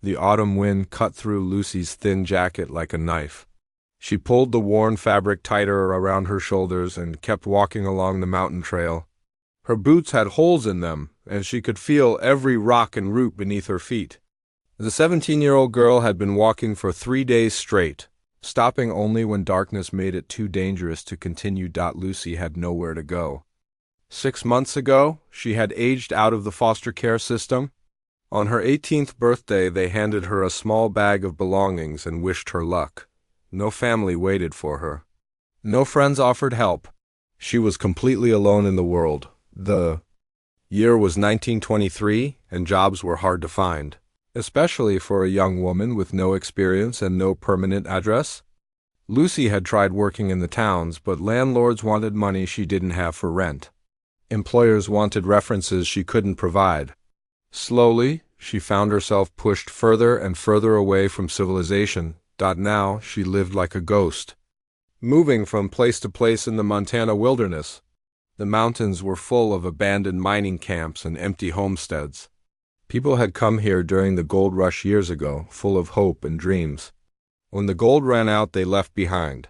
The autumn wind cut through Lucy's thin jacket like a knife. She pulled the worn fabric tighter around her shoulders and kept walking along the mountain trail. Her boots had holes in them, and she could feel every rock and root beneath her feet. The 17-year-old girl had been walking for 3 days straight, stopping only when darkness made it too dangerous to continue. Lucy had nowhere to go. 6 months ago, she had aged out of the foster care system. On her 18th birthday, they handed her a small bag of belongings and wished her luck. No family waited for her. No friends offered help. She was completely alone in the world. The year was 1923, and jobs were hard to find, especially for a young woman with no experience and no permanent address. Lucy had tried working in the towns, but landlords wanted money she didn't have for rent. Employers wanted references she couldn't provide. Slowly, she found herself pushed further and further away from civilization. Now, she lived like a ghost, moving from place to place in the Montana wilderness. The mountains were full of abandoned mining camps and empty homesteads. People had come here during the gold rush years ago, full of hope and dreams. When the gold ran out, they left behind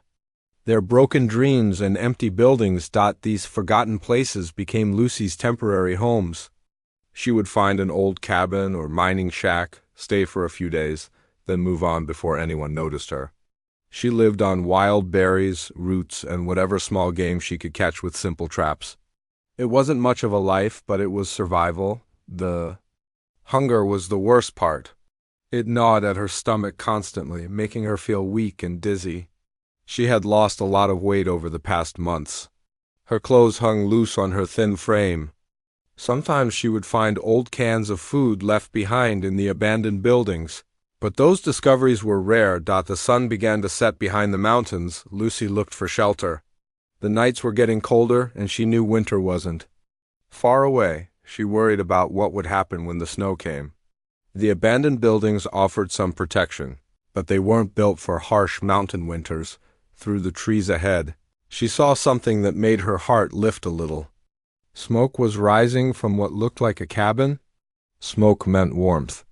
their broken dreams and empty buildings. These forgotten places became Lucy's temporary homes. She would find an old cabin or mining shack, stay for a few days, then move on before anyone noticed her. She lived on wild berries, roots, and whatever small game she could catch with simple traps. It wasn't much of a life, but it was survival. The hunger was the worst part. It gnawed at her stomach constantly, making her feel weak and dizzy. She had lost a lot of weight over the past months. Her clothes hung loose on her thin frame. Sometimes she would find old cans of food left behind in the abandoned buildings. But those discoveries were rare. The sun began to set behind the mountains. Lucy looked for shelter. The nights were getting colder, and she knew winter wasn't far away. She worried about what would happen when the snow came. The abandoned buildings offered some protection, but they weren't built for harsh mountain winters. Through the trees ahead, she saw something that made her heart lift a little. Smoke was rising from what looked like a cabin. Smoke meant warmth.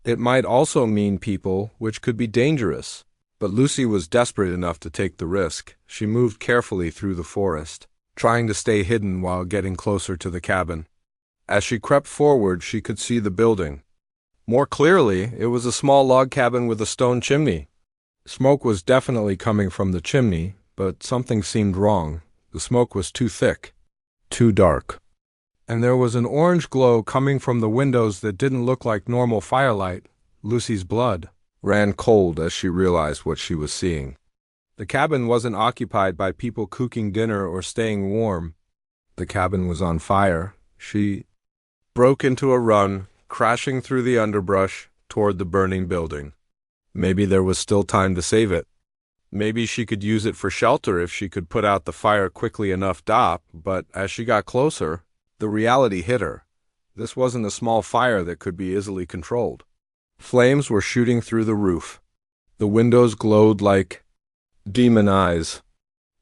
It might also mean people, which could be dangerous. But Lucy was desperate enough to take the risk. She moved carefully through the forest, trying to stay hidden while getting closer to the cabin. As she crept forward, she could see the building. More clearly, it was a small log cabin with a stone chimney. Smoke was definitely coming from the chimney, but something seemed wrong. The smoke was too thick, too dark. And there was an orange glow coming from the windows that didn't look like normal firelight. Lucy's blood ran cold as she realized what she was seeing. The cabin wasn't occupied by people cooking dinner or staying warm. The cabin was on fire. She broke into a run, crashing through the underbrush toward the burning building. Maybe there was still time to save it. Maybe she could use it for shelter if she could put out the fire quickly enough. But as she got closer, the reality hit her. This wasn't a small fire that could be easily controlled. Flames were shooting through the roof. The windows glowed like demon eyes.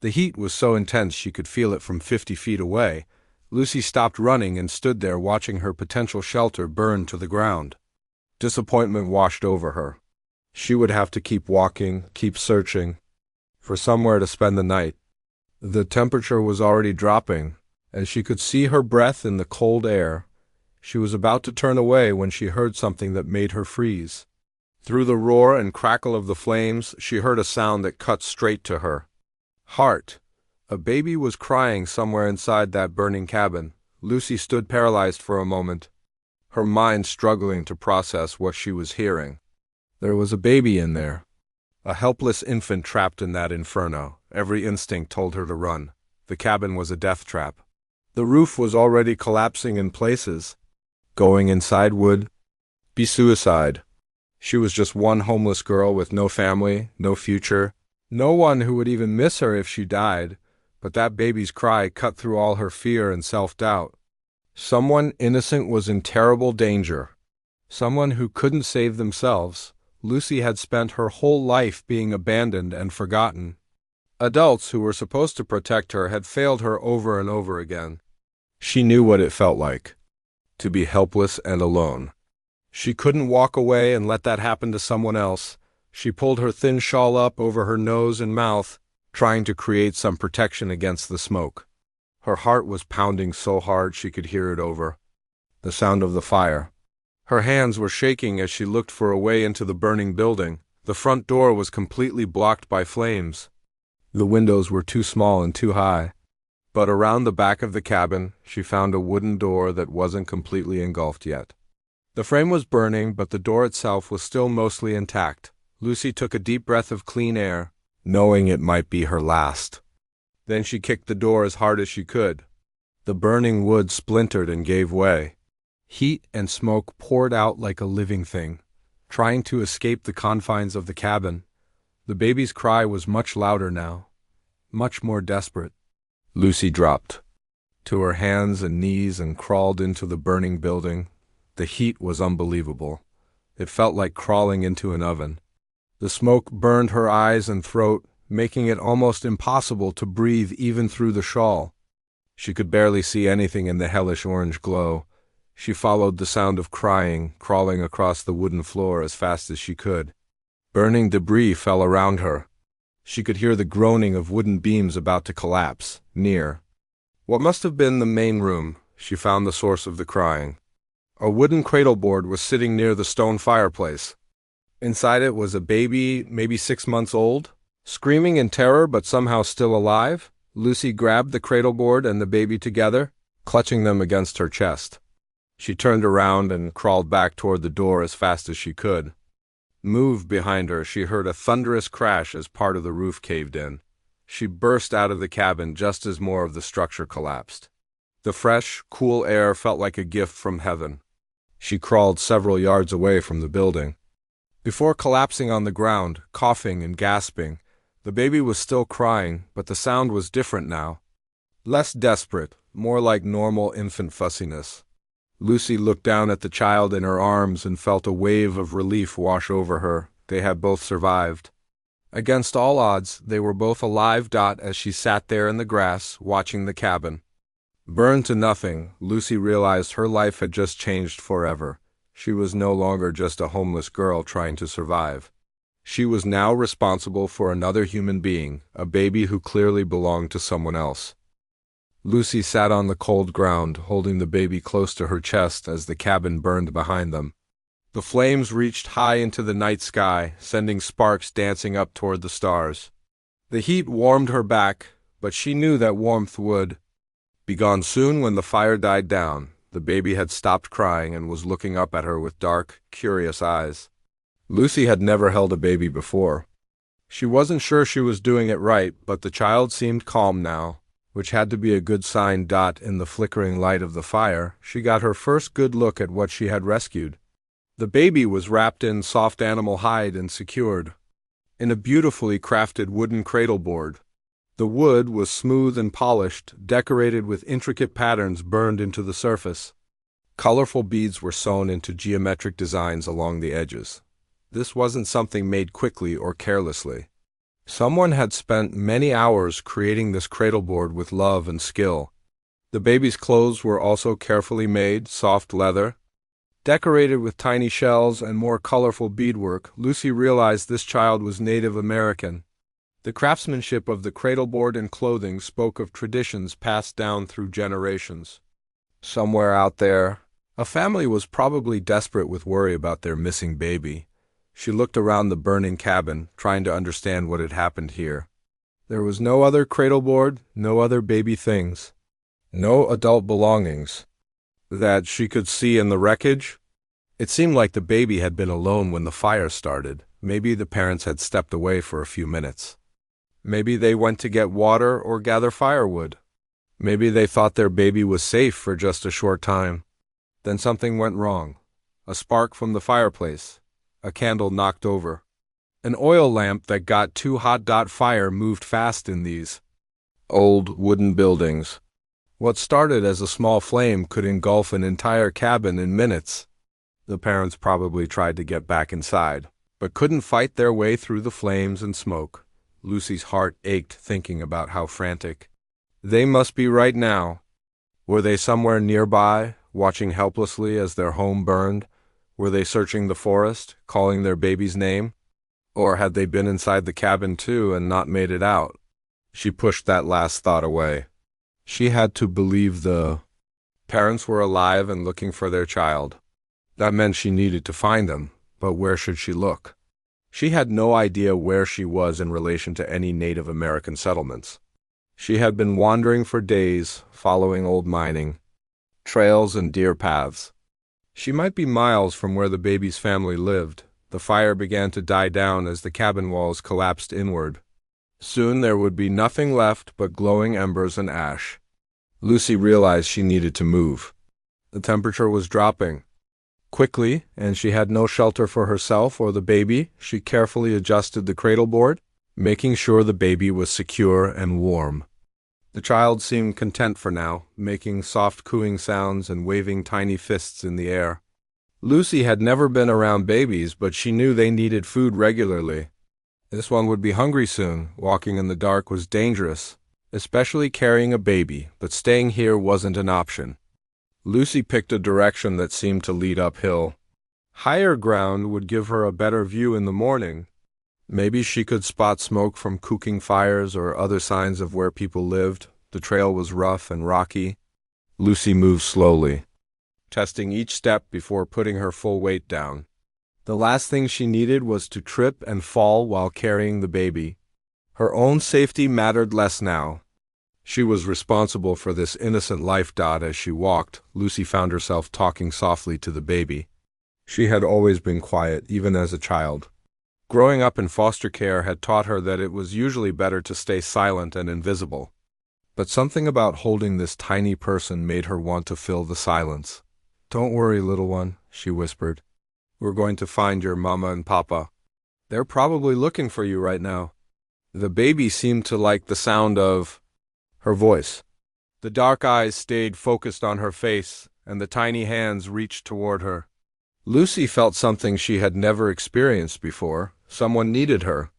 The heat was so intense she could feel it from 50 feet away. Lucy stopped running and stood there watching her potential shelter burn to the ground. Disappointment washed over her. She would have to keep walking, keep searching for somewhere to spend the night. The temperature was already dropping, and she could see her breath in the cold air. She was about to turn away when she heard something that made her freeze. Through the roar and crackle of the flames, she heard a sound that cut straight to her heart. A baby was crying somewhere inside that burning cabin. Lucy stood paralyzed for a moment, her mind struggling to process what she was hearing. There was a baby in there, a helpless infant trapped in that inferno. Every instinct told her to run. The cabin was a death trap. The roof was already collapsing in places. Going inside would be suicide. She was just one homeless girl with no family, no future, no one who would even miss her if she died. But that baby's cry cut through all her fear and self-doubt. Someone innocent was in terrible danger. Someone who couldn't save themselves. Lucy had spent her whole life being abandoned and forgotten. Adults who were supposed to protect her had failed her over and over again. She knew what it felt like to be helpless and alone. She couldn't walk away and let that happen to someone else. She pulled her thin shawl up over her nose and mouth, trying to create some protection against the smoke. Her heart was pounding so hard she could hear it over the sound of the fire. Her hands were shaking as she looked for a way into the burning building. The front door was completely blocked by flames. The windows were too small and too high. But around the back of the cabin, she found a wooden door that wasn't completely engulfed yet. The frame was burning, but the door itself was still mostly intact. Lucy took a deep breath of clean air, knowing it might be her last. Then she kicked the door as hard as she could. The burning wood splintered and gave way. Heat and smoke poured out like a living thing, trying to escape the confines of the cabin. The baby's cry was much louder now, much more desperate. Lucy dropped to her hands and knees and crawled into the burning building. The heat was unbelievable. It felt like crawling into an oven. The smoke burned her eyes and throat, making it almost impossible to breathe even through the shawl. She could barely see anything in the hellish orange glow. She followed the sound of crying, crawling across the wooden floor as fast as she could. Burning debris fell around her. She could hear the groaning of wooden beams about to collapse, near. What must have been the main room, she found the source of the crying. A wooden cradleboard was sitting near the stone fireplace. Inside it was a baby, maybe 6 months old, screaming in terror but somehow still alive. Lucy grabbed the cradleboard and the baby together, clutching them against her chest. She turned around and crawled back toward the door as fast as she could. Moved behind her, she heard a thunderous crash as part of the roof caved in. She burst out of the cabin just as more of the structure collapsed. The fresh, cool air felt like a gift from heaven. She crawled several yards away from the building. Before collapsing on the ground, coughing and gasping, the baby was still crying, but the sound was different now. Less desperate, more like normal infant fussiness. Lucy looked down at the child in her arms and felt a wave of relief wash over her. They had both survived. Against all odds, they were both alive. As she sat there in the grass, watching the cabin. Burned to nothing, Lucy realized her life had just changed forever. She was no longer just a homeless girl trying to survive. She was now responsible for another human being, a baby who clearly belonged to someone else. Lucy sat on the cold ground, holding the baby close to her chest as the cabin burned behind them. The flames reached high into the night sky, sending sparks dancing up toward the stars. The heat warmed her back, but she knew that warmth would be gone soon. When the fire died down, the baby had stopped crying and was looking up at her with dark, curious eyes. Lucy had never held a baby before. She wasn't sure she was doing it right, but the child seemed calm now, which had to be a good sign. In the flickering light of the fire, she got her first good look at what she had rescued. The baby was wrapped in soft animal hide and secured in a beautifully crafted wooden cradleboard. The wood was smooth and polished, decorated with intricate patterns burned into the surface. Colorful beads were sewn into geometric designs along the edges. This wasn't something made quickly or carelessly. Someone had spent many hours creating this cradleboard with love and skill. The baby's clothes were also carefully made, soft leather, decorated with tiny shells and more colorful beadwork. Lucy realized this child was Native American. The craftsmanship of the cradleboard and clothing spoke of traditions passed down through generations. Somewhere out there, a family was probably desperate with worry about their missing baby. She looked around the burning cabin, trying to understand what had happened here. There was no other cradleboard, no other baby things, no adult belongings that she could see in the wreckage. It seemed like the baby had been alone when the fire started. Maybe the parents had stepped away for a few minutes. Maybe they went to get water or gather firewood. Maybe they thought their baby was safe for just a short time. Then something went wrong. A spark from the fireplace. A candle knocked over. An oil lamp that got too hot. Fire moved fast in these old wooden buildings. What started as a small flame could engulf an entire cabin in minutes. The parents probably tried to get back inside, but couldn't fight their way through the flames and smoke. Lucy's heart ached thinking about how frantic they must be right now. Were they somewhere nearby, watching helplessly as their home burned? Were they searching the forest, calling their baby's name? Or had they been inside the cabin too and not made it out? She pushed that last thought away. She had to believe the parents were alive and looking for their child. That meant she needed to find them, but where should she look? She had no idea where she was in relation to any Native American settlements. She had been wandering for days, following old mining trails and deer paths. She might be miles from where the baby's family lived. The fire began to die down as the cabin walls collapsed inward. Soon there would be nothing left but glowing embers and ash. Lucy realized she needed to move. The temperature was dropping quickly, and she had no shelter for herself or the baby. She carefully adjusted the cradle board, making sure the baby was secure and warm. The child seemed content for now, making soft cooing sounds and waving tiny fists in the air. Lucy had never been around babies, but she knew they needed food regularly. This one would be hungry soon. Walking in the dark was dangerous, especially carrying a baby, but staying here wasn't an option. Lucy picked a direction that seemed to lead uphill. Higher ground would give her a better view in the morning. Maybe she could spot smoke from cooking fires or other signs of where people lived. The trail was rough and rocky. Lucy moved slowly, testing each step before putting her full weight down. The last thing she needed was to trip and fall while carrying the baby. Her own safety mattered less now. She was responsible for this innocent life. As she walked, Lucy found herself talking softly to the baby. She had always been quiet, even as a child. Growing up in foster care had taught her that it was usually better to stay silent and invisible. But something about holding this tiny person made her want to fill the silence. "Don't worry, little one," she whispered. "We're going to find your mama and papa. They're probably looking for you right now." The baby seemed to like the sound of her voice. The dark eyes stayed focused on her face, and the tiny hands reached toward her. Lucy felt something she had never experienced before. Someone needed her.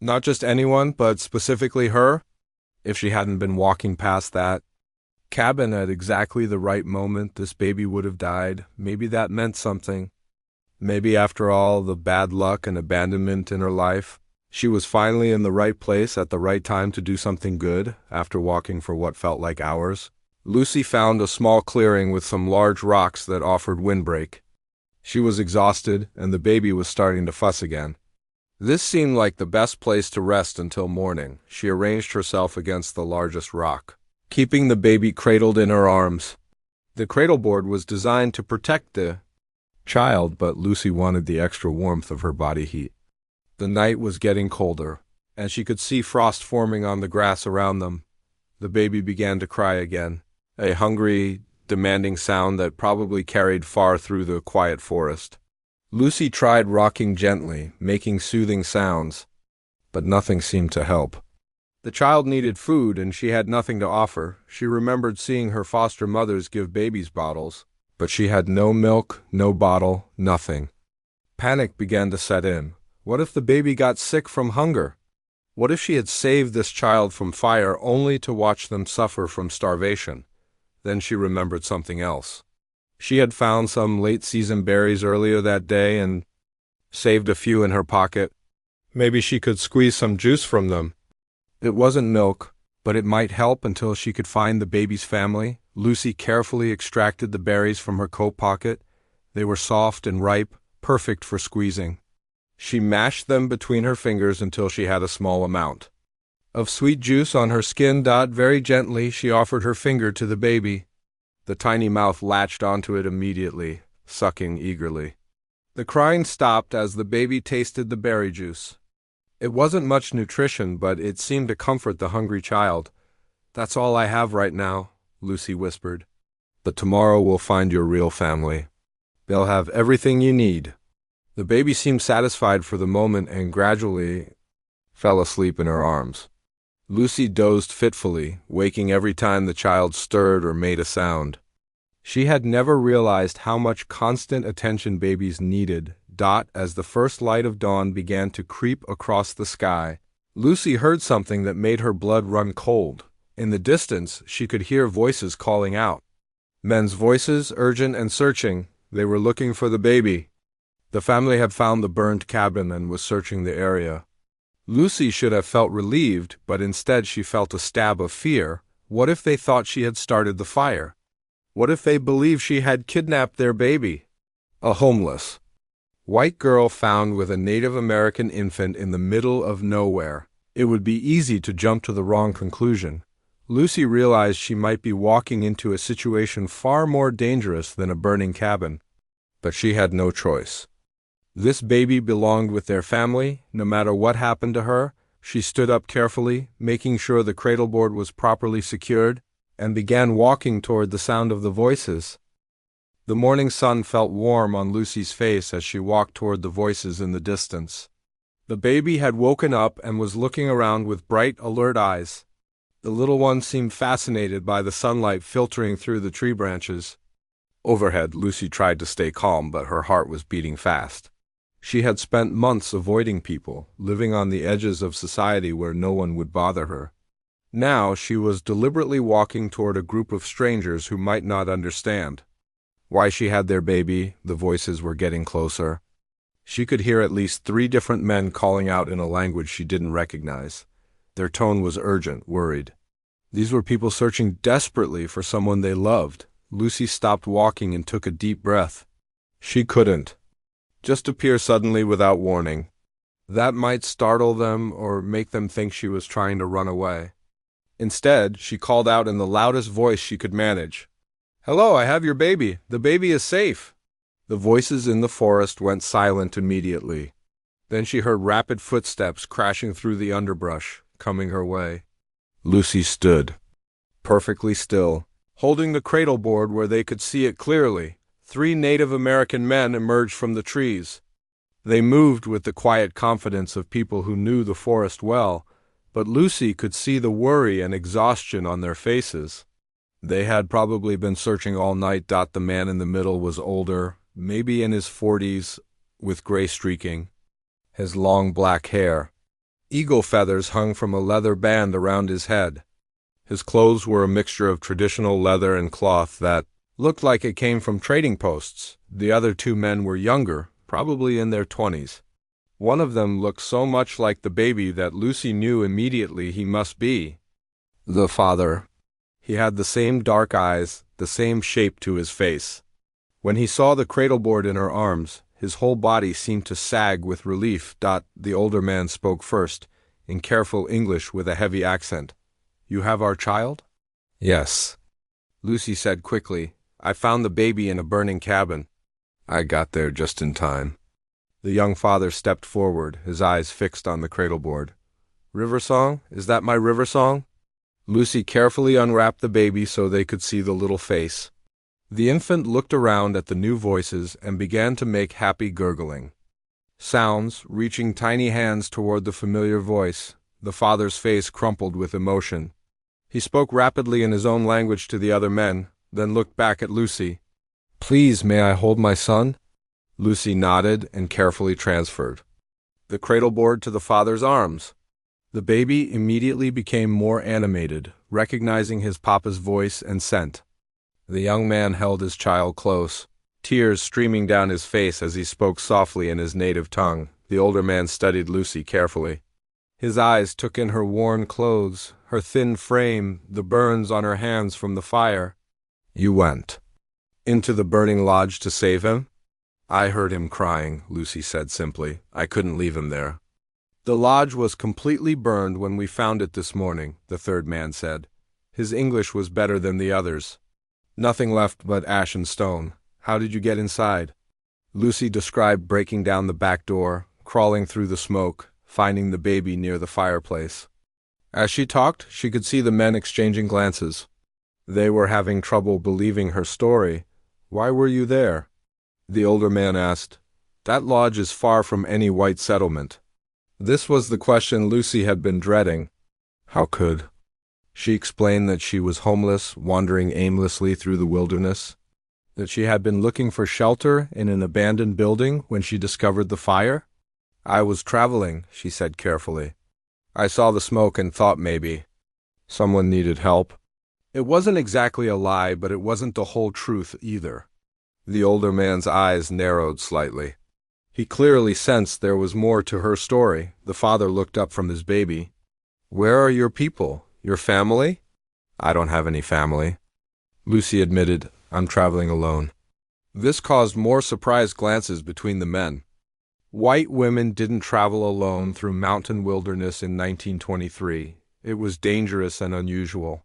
Not just anyone, but specifically her. If she hadn't been walking past that cabin at exactly the right moment, this baby would have died. Maybe that meant something. Maybe after all the bad luck and abandonment in her life, she was finally in the right place at the right time to do something good. After walking for what felt like hours, Lucy found a small clearing with some large rocks that offered windbreak. She was exhausted, and the baby was starting to fuss again. This seemed like the best place to rest until morning. She arranged herself against the largest rock, keeping the baby cradled in her arms. The cradle board was designed to protect the child, but Lucy wanted the extra warmth of her body heat. The night was getting colder, and she could see frost forming on the grass around them. The baby began to cry again, a hungry, demanding sound that probably carried far through the quiet forest. Lucy tried rocking gently, making soothing sounds, but nothing seemed to help. The child needed food, and she had nothing to offer. She remembered seeing her foster mothers give babies bottles, but she had no milk, no bottle, nothing. Panic began to set in. What if the baby got sick from hunger? What if she had saved this child from fire only to watch them suffer from starvation? Then she remembered something else. She had found some late-season berries earlier that day and saved a few in her pocket. Maybe she could squeeze some juice from them. It wasn't milk, but it might help until she could find the baby's family. Lucy carefully extracted the berries from her coat pocket. They were soft and ripe, perfect for squeezing. She mashed them between her fingers until she had a small amount of sweet juice on her skin. Very gently, she offered her finger to the baby. The tiny mouth latched onto it immediately, sucking eagerly. The crying stopped as the baby tasted the berry juice. It wasn't much nutrition, but it seemed to comfort the hungry child. "That's all I have right now," Lucy whispered. "But tomorrow we'll find your real family. They'll have everything you need." The baby seemed satisfied for the moment and gradually fell asleep in her arms. Lucy dozed fitfully, waking every time the child stirred or made a sound. She had never realized how much constant attention babies needed. As the first light of dawn began to creep across the sky, Lucy heard something that made her blood run cold. In the distance, she could hear voices calling out. Men's voices, urgent and searching. They were looking for the baby. The family had found the burned cabin and was searching the area. Lucy should have felt relieved, but instead she felt a stab of fear. What if they thought she had started the fire? What if they believed she had kidnapped their baby? A homeless white girl found with a Native American infant in the middle of nowhere. It would be easy to jump to the wrong conclusion. Lucy realized she might be walking into a situation far more dangerous than a burning cabin. But she had no choice. This baby belonged with their family, no matter what happened to her. She stood up carefully, making sure the cradleboard was properly secured, and began walking toward the sound of the voices. The morning sun felt warm on Lucy's face as she walked toward the voices in the distance. The baby had woken up and was looking around with bright, alert eyes. The little one seemed fascinated by the sunlight filtering through the tree branches. Overhead, Lucy tried to stay calm, but her heart was beating fast. She had spent months avoiding people, living on the edges of society where no one would bother her. Now she was deliberately walking toward a group of strangers who might not understand why she had their baby. The voices were getting closer. She could hear at least 3 different men calling out in a language she didn't recognize. Their tone was urgent, worried. These were people searching desperately for someone they loved. Lucy stopped walking and took a deep breath. She couldn't just appear suddenly without warning. That might startle them or make them think she was trying to run away. Instead, she called out in the loudest voice she could manage. "Hello, I have your baby. The baby is safe." The voices in the forest went silent immediately. Then she heard rapid footsteps crashing through the underbrush, coming her way. Lucy stood, perfectly still, holding the cradleboard where they could see it clearly. 3 Native American men emerged from the trees. They moved with the quiet confidence of people who knew the forest well, but Lucy could see the worry and exhaustion on their faces. They had probably been searching all night. The man in the middle was older, maybe in his 40s, with gray streaking. His long black hair. Eagle feathers hung from a leather band around his head. His clothes were a mixture of traditional leather and cloth that looked like it came from trading posts. The other 2 men were younger, probably in their 20s. One of them looked so much like the baby that Lucy knew immediately he must be the father. He had the same dark eyes, the same shape to his face. When he saw the cradleboard in her arms, his whole body seemed to sag with relief. The older man spoke first, in careful English with a heavy accent. "You have our child?" "Yes," Lucy said quickly. "I found the baby in a burning cabin. I got there just in time." The young father stepped forward, his eyes fixed on the cradleboard. "River Song? Is that my River Song?" Lucy carefully unwrapped the baby so they could see the little face. The infant looked around at the new voices and began to make happy gurgling sounds, reaching tiny hands toward the familiar voice. The father's face crumpled with emotion. He spoke rapidly in his own language to the other men, then looked back at Lucy. "Please, may I hold my son?" Lucy nodded and carefully transferred the cradleboard to the father's arms. The baby immediately became more animated, recognizing his papa's voice and scent. The young man held his child close, tears streaming down his face as he spoke softly in his native tongue. The older man studied Lucy carefully. His eyes took in her worn clothes, her thin frame, the burns on her hands from the fire. "You went into the burning lodge to save him?" "I heard him crying," Lucy said simply. "I couldn't leave him there." "The lodge was completely burned when we found it this morning," the third man said. His English was better than the others. "Nothing left but ash and stone. How did you get inside?" Lucy described breaking down the back door, crawling through the smoke, finding the baby near the fireplace. As she talked, she could see the men exchanging glances. They were having trouble believing her story. "Why were you there?" The older man asked. "That lodge is far from any white settlement." This was the question Lucy had been dreading. How could she explained that she was homeless, wandering aimlessly through the wilderness, that she had been looking for shelter in an abandoned building when she discovered the fire? "I was traveling," she said carefully. "I saw the smoke and thought maybe someone needed help." It wasn't exactly a lie, but it wasn't the whole truth either. The older man's eyes narrowed slightly. He clearly sensed there was more to her story. The father looked up from his baby. "Where are your people? Your family?" "I don't have any family," Lucy admitted. "I'm traveling alone." This caused more surprised glances between the men. White women didn't travel alone through mountain wilderness in 1923. It was dangerous and unusual.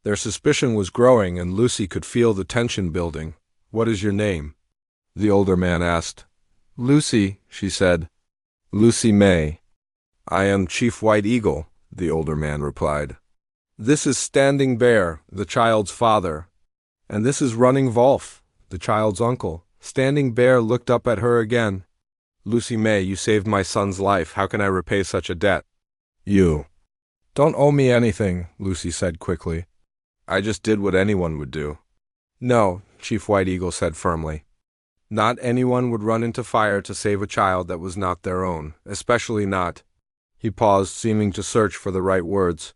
Their suspicion was growing, and Lucy could feel the tension building. "What is your name?" the older man asked. "Lucy," she said. "Lucy May." "I am Chief White Eagle," the older man replied. "This is Standing Bear, the child's father. And this is Running Wolf, the child's uncle." Standing Bear looked up at her again. "Lucy May, you saved my son's life. How can I repay such a debt?" "You don't owe me anything," Lucy said quickly. "I just did what anyone would do." "No," Chief White Eagle said firmly. "Not anyone would run into fire to save a child that was not their own, especially not—" He paused, seeming to search for the right words.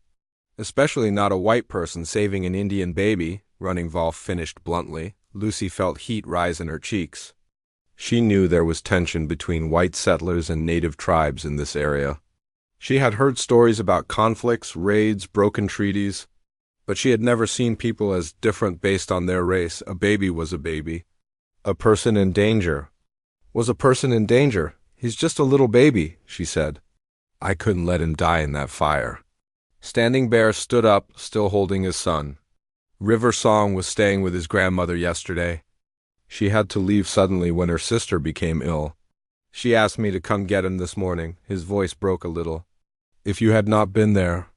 "Especially not a white person saving an Indian baby," Running Wolf finished bluntly. Lucy felt heat rise in her cheeks. She knew there was tension between white settlers and native tribes in this area. She had heard stories about conflicts, raids, broken treaties, but she had never seen people as different based on their race. A baby was a baby. A person in danger was a person in danger. "He's just a little baby," she said. "I couldn't let him die in that fire." Standing Bear stood up, still holding his son. River Song was staying with his grandmother yesterday. She had to leave suddenly when her sister became ill. She asked me to come get him this morning. His voice broke a little. "If you had not been there—"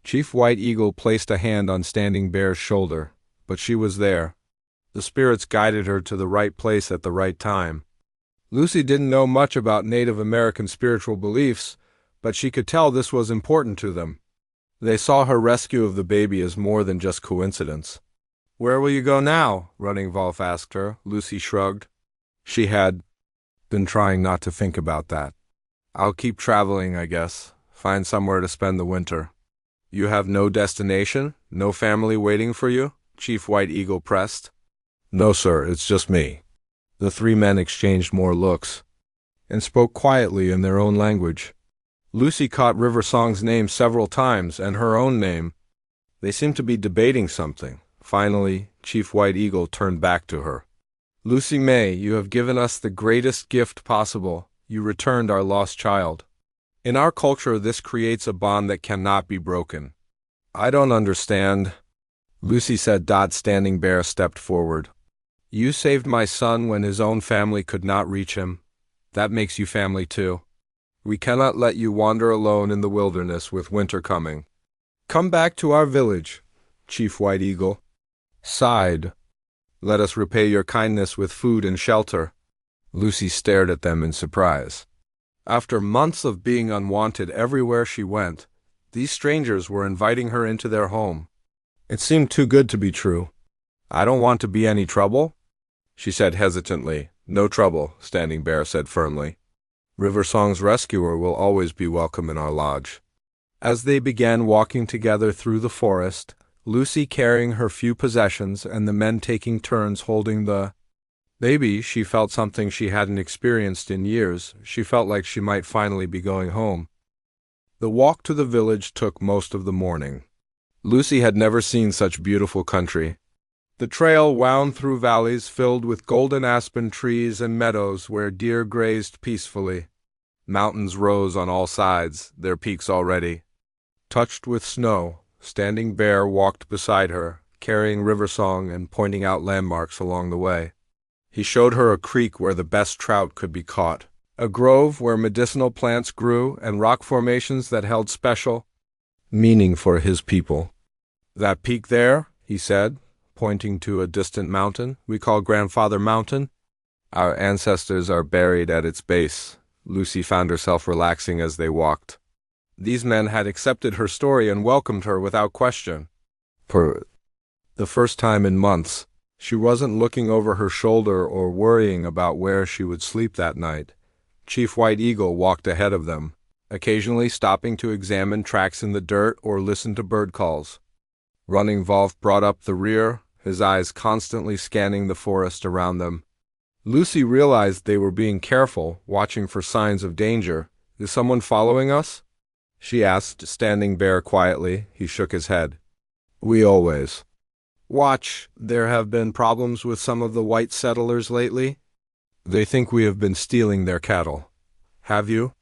Chief White Eagle placed a hand on Standing Bear's shoulder, but she was there. The spirits guided her to the right place at the right time. Lucy didn't know much about Native American spiritual beliefs, but she could tell this was important to them. They saw her rescue of the baby as more than just coincidence. "Where will you go now?" Running Wolf asked her. Lucy shrugged. She had been trying not to think about that. "I'll keep traveling, I guess. Find somewhere to spend the winter." "You have no destination? No family waiting for you?" Chief White Eagle pressed. "No, sir, it's just me." The three men exchanged more looks and spoke quietly in their own language. Lucy caught River Song's name several times, and her own name. They seemed to be debating something. Finally, Chief White Eagle turned back to her. "Lucy May, you have given us the greatest gift possible. You returned our lost child. In our culture, this creates a bond that cannot be broken." "I don't understand," Lucy said. Standing Bear stepped forward. "You saved my son when his own family could not reach him. That makes you family too. We cannot let you wander alone in the wilderness with winter coming. Come back to our village." Chief White Eagle sighed. "Let us repay your kindness with food and shelter." Lucy stared at them in surprise. After months of being unwanted everywhere she went, these strangers were inviting her into their home. It seemed too good to be true. "I don't want to be any trouble," she said hesitantly. "No trouble," Standing Bear said firmly. "River Song's rescuer will always be welcome in our lodge." As they began walking together through the forest, Lucy carrying her few possessions and the men taking turns holding the baby, she felt something she hadn't experienced in years. She felt like she might finally be going home. The walk to the village took most of the morning. Lucy had never seen such beautiful country. The trail wound through valleys filled with golden aspen trees and meadows where deer grazed peacefully. Mountains rose on all sides, their peaks already touched with snow. Standing Bear walked beside her, carrying River Song and pointing out landmarks along the way. He showed her a creek where the best trout could be caught, a grove where medicinal plants grew, and rock formations that held special meaning for his people. "That peak there," he said, pointing to a distant mountain, "we call Grandfather Mountain. Our ancestors are buried at its base." Lucy found herself relaxing as they walked. These men had accepted her story and welcomed her without question. For the first time in months, she wasn't looking over her shoulder or worrying about where she would sleep that night. Chief White Eagle walked ahead of them, occasionally stopping to examine tracks in the dirt or listen to bird calls. Running Wolf brought up the rear, his eyes constantly scanning the forest around them. Lucy realized they were being careful, watching for signs of danger. Is someone following us? She asked, Standing Bear quietly. He shook his head. We always watch. There have been problems with some of the white settlers lately. They think we have been stealing their cattle. Have you?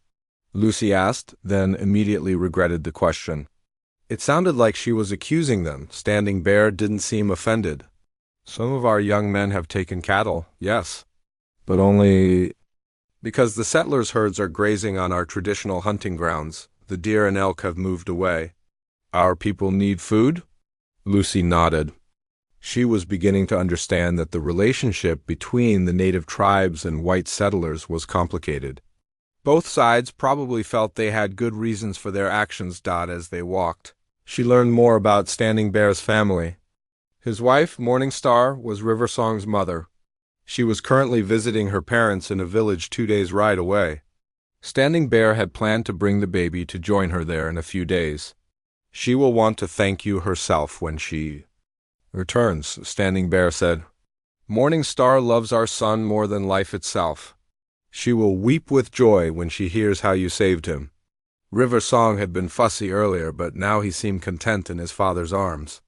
Lucy asked, then immediately regretted the question. It sounded like she was accusing them. Standing Bear didn't seem offended. Some of our young men have taken cattle, yes. But only because the settlers' herds are grazing on our traditional hunting grounds. The deer and elk have moved away. Our people need food? Lucy nodded. She was beginning to understand that the relationship between the native tribes and white settlers was complicated. Both sides probably felt they had good reasons for their actions. As they walked, she learned more about Standing Bear's family. His wife, Morning Star, was River Song's mother. She was currently visiting her parents in a village 2 days' ride away. Standing Bear had planned to bring the baby to join her there in a few days. She will want to thank you herself when she returns, Standing Bear said. Morning Star loves our son more than life itself. She will weep with joy when she hears how you saved him. River Song had been fussy earlier, but now he seemed content in his father's arms.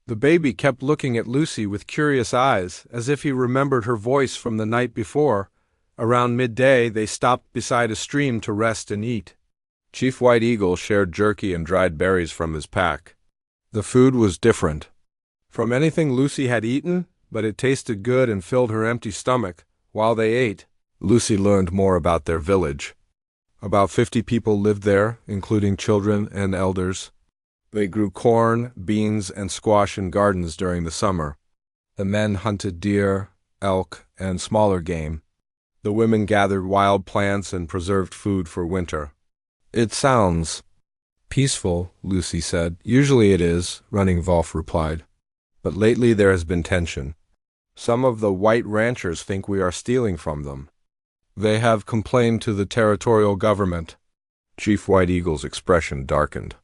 The baby kept looking at Lucy with curious eyes, as if he remembered her voice from the night before. Around midday, they stopped beside a stream to rest and eat. Chief White Eagle shared jerky and dried berries from his pack. The food was different from anything Lucy had eaten, but it tasted good and filled her empty stomach. While they ate, Lucy learned more about their village. About 50 people lived there, including children and elders. They grew corn, beans, and squash in gardens during the summer. The men hunted deer, elk, and smaller game. The women gathered wild plants and preserved food for winter. It sounds peaceful, Lucy said. Usually it is, Running Wolf replied. But lately there has been tension. Some of the white ranchers think we are stealing from them. They have complained to the territorial government. Chief White Eagle's expression darkened.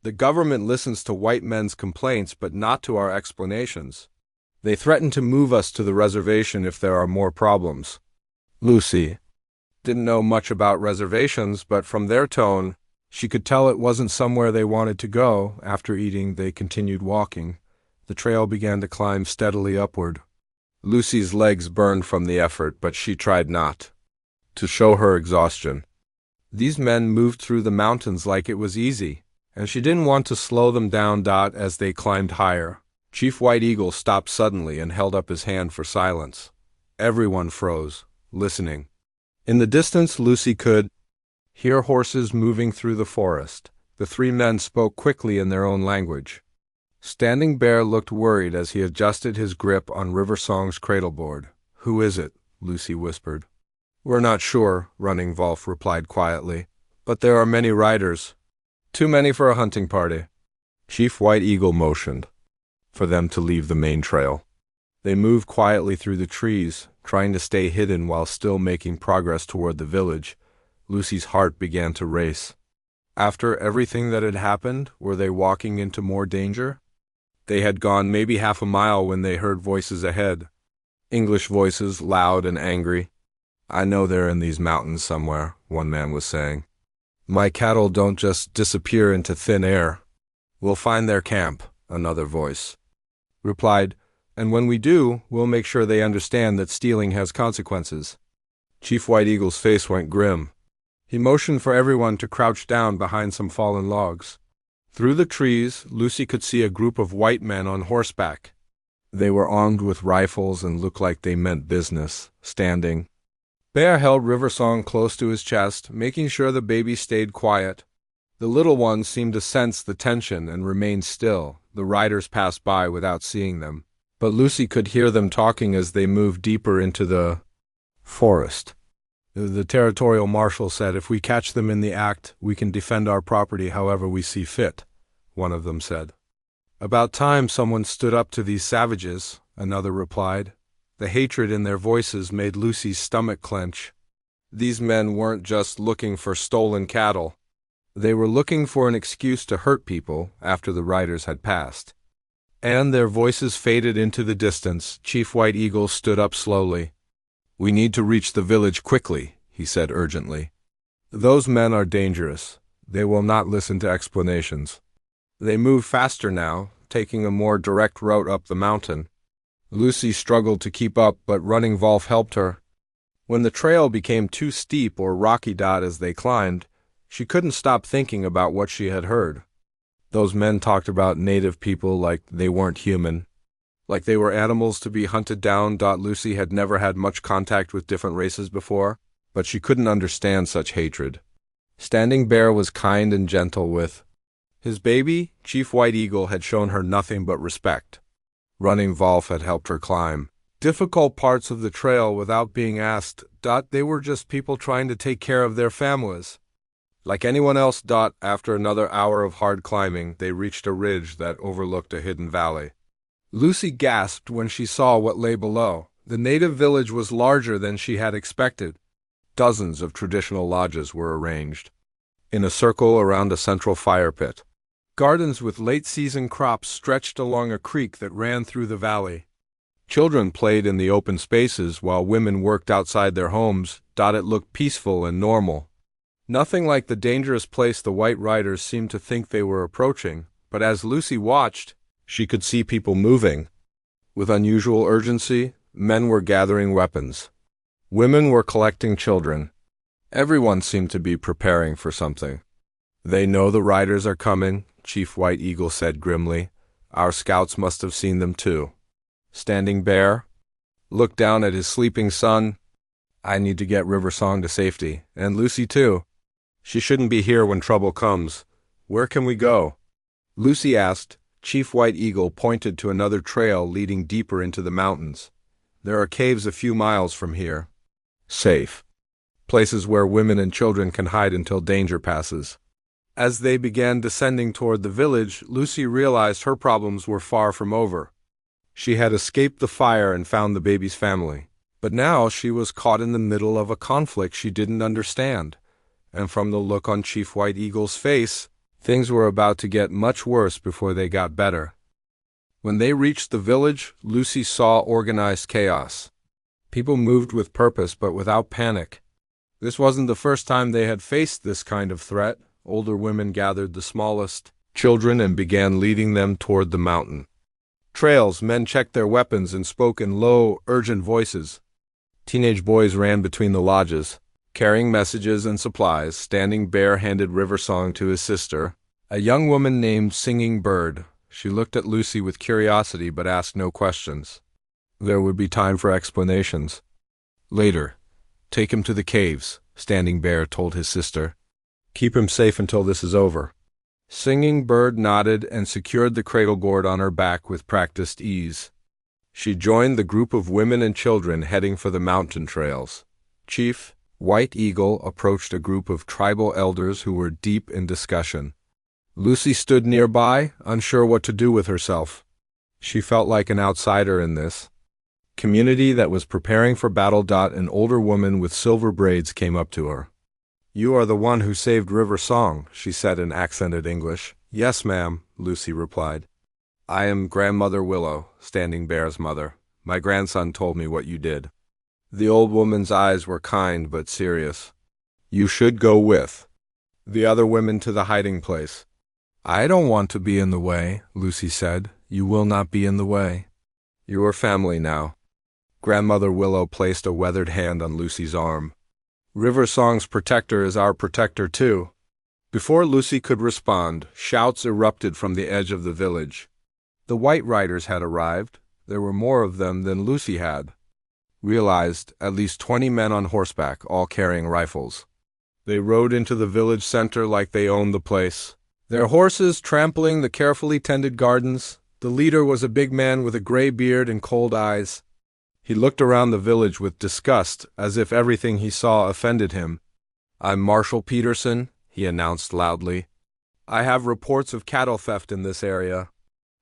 The government listens to white men's complaints, but not to our explanations. They threaten to move us to the reservation if there are more problems. Lucy didn't know much about reservations, but from their tone, she could tell it wasn't somewhere they wanted to go. After eating, they continued walking. The trail began to climb steadily upward. Lucy's legs burned from the effort, but she tried not to show her exhaustion. These men moved through the mountains like it was easy, and she didn't want to slow them down. As they climbed higher, Chief White Eagle stopped suddenly and held up his hand for silence. Everyone froze, listening. In the distance, Lucy could hear horses moving through the forest. The 3 men spoke quickly in their own language. Standing Bear looked worried as he adjusted his grip on River Song's cradleboard. Who is it? Lucy whispered. We're not sure, Running Wolf replied quietly. But there are many riders. Too many for a hunting party. Chief White Eagle motioned for them to leave the main trail. They moved quietly through the trees, trying to stay hidden while still making progress toward the village. Lucy's heart began to race. After everything that had happened, were they walking into more danger? They had gone maybe half a mile when they heard voices ahead. English voices, loud and angry. I know they're in these mountains somewhere, one man was saying. My cattle don't just disappear into thin air. We'll find their camp, another voice replied. And when we do, we'll make sure they understand that stealing has consequences. Chief White Eagle's face went grim. He motioned for everyone to crouch down behind some fallen logs. Through the trees, Lucy could see a group of white men on horseback. They were armed with rifles and looked like they meant business, standing. Bear held River Song close to his chest, making sure the baby stayed quiet. The little one seemed to sense the tension and remained still. The riders passed by without seeing them, but Lucy could hear them talking as they moved deeper into the forest. The territorial marshal said, if we catch them in the act, we can defend our property however we see fit, one of them said. About time someone stood up to these savages, another replied. The hatred in their voices made Lucy's stomach clench. These men weren't just looking for stolen cattle. They were looking for an excuse to hurt people after the riders had passed. And their voices faded into the distance. Chief White Eagle stood up slowly. We need to reach the village quickly, he said urgently. Those men are dangerous. They will not listen to explanations. They move faster now, taking a more direct route up the mountain. Lucy struggled to keep up, but running Volf helped her. When the trail became too steep or rocky as they climbed, she couldn't stop thinking about what she had heard. Those men talked about native people like they weren't human, like they were animals to be hunted down. Lucy had never had much contact with different races before, but she couldn't understand such hatred. Standing Bear was kind and gentle with his baby. Chief White Eagle had shown her nothing but respect. Running Volf had helped her climb difficult parts of the trail without being asked. They were just people trying to take care of their families. Like anyone else. After another hour of hard climbing, they reached a ridge that overlooked a hidden valley. Lucy gasped when she saw what lay below. The native village was larger than she had expected. Dozens of traditional lodges were arranged in a circle around a central fire pit. Gardens with late-season crops stretched along a creek that ran through the valley. Children played in the open spaces while women worked outside their homes. It looked peaceful and normal. Nothing like the dangerous place the White Riders seemed to think they were approaching, but as Lucy watched, she could see people moving. With unusual urgency, men were gathering weapons. Women were collecting children. Everyone seemed to be preparing for something. They know the riders are coming, Chief White Eagle said grimly. Our scouts must have seen them too. Standing Bear looked down at his sleeping son. I need to get River Song to safety, and Lucy too. She shouldn't be here when trouble comes. Where can we go? Lucy asked. Chief White Eagle pointed to another trail leading deeper into the mountains. There are caves a few miles from here. Safe. Places where women and children can hide until danger passes. As they began descending toward the village, Lucy realized her problems were far from over. She had escaped the fire and found the baby's family. But now she was caught in the middle of a conflict she didn't understand. And from the look on Chief White Eagle's face, things were about to get much worse before they got better. When they reached the village, Lucy saw organized chaos. People moved with purpose but without panic. This wasn't the first time they had faced this kind of threat. Older women gathered the smallest children and began leading them toward the mountain. Trails, men checked their weapons and spoke in low, urgent voices. Teenage boys ran between the lodges, carrying messages and supplies. Standing Bear handed River Song to his sister, a young woman named Singing Bird. She looked at Lucy with curiosity but asked no questions. There would be time for explanations later. Take him to the caves, Standing Bear told his sister. Keep him safe until this is over. Singing Bird nodded and secured the cradle gourd on her back with practiced ease. She joined the group of women and children heading for the mountain trails. Chief White Eagle approached a group of tribal elders who were deep in discussion. Lucy stood nearby, unsure what to do with herself. She felt like an outsider in this community that was preparing for battle. An older woman with silver braids came up to her. You are the one who saved River Song, she said in accented English. Yes, ma'am, Lucy replied. I am Grandmother Willow, Standing Bear's mother. My grandson told me what you did. The old woman's eyes were kind but serious. You should go with the other women to the hiding place. I don't want to be in the way, Lucy said. You will not be in the way. You are family now. Grandmother Willow placed a weathered hand on Lucy's arm. River Song's protector is our protector too. Before Lucy could respond, shouts erupted from the edge of the village. The White Riders had arrived. There were more of them than Lucy had realized, at least 20 men on horseback, all carrying rifles. They rode into the village center like they owned the place, their horses trampling the carefully tended gardens. The leader was a big man with a gray beard and cold eyes. He looked around the village with disgust, as if everything he saw offended him. I'm Marshal Peterson, he announced loudly. I have reports of cattle theft in this area.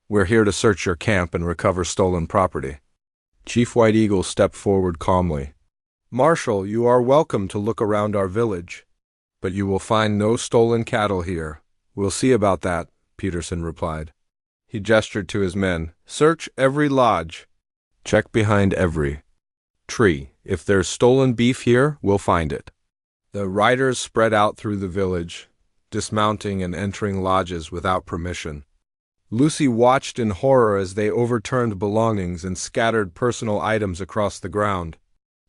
We're here to search your camp and recover stolen property. Chief White Eagle stepped forward calmly. Marshal, you are welcome to look around our village, but you will find no stolen cattle here. We'll see about that, Peterson replied. He gestured to his men. Search every lodge. Check behind every tree. If there's stolen beef here, we'll find it. The riders spread out through the village, dismounting and entering lodges without permission. Lucy watched in horror as they overturned belongings and scattered personal items across the ground.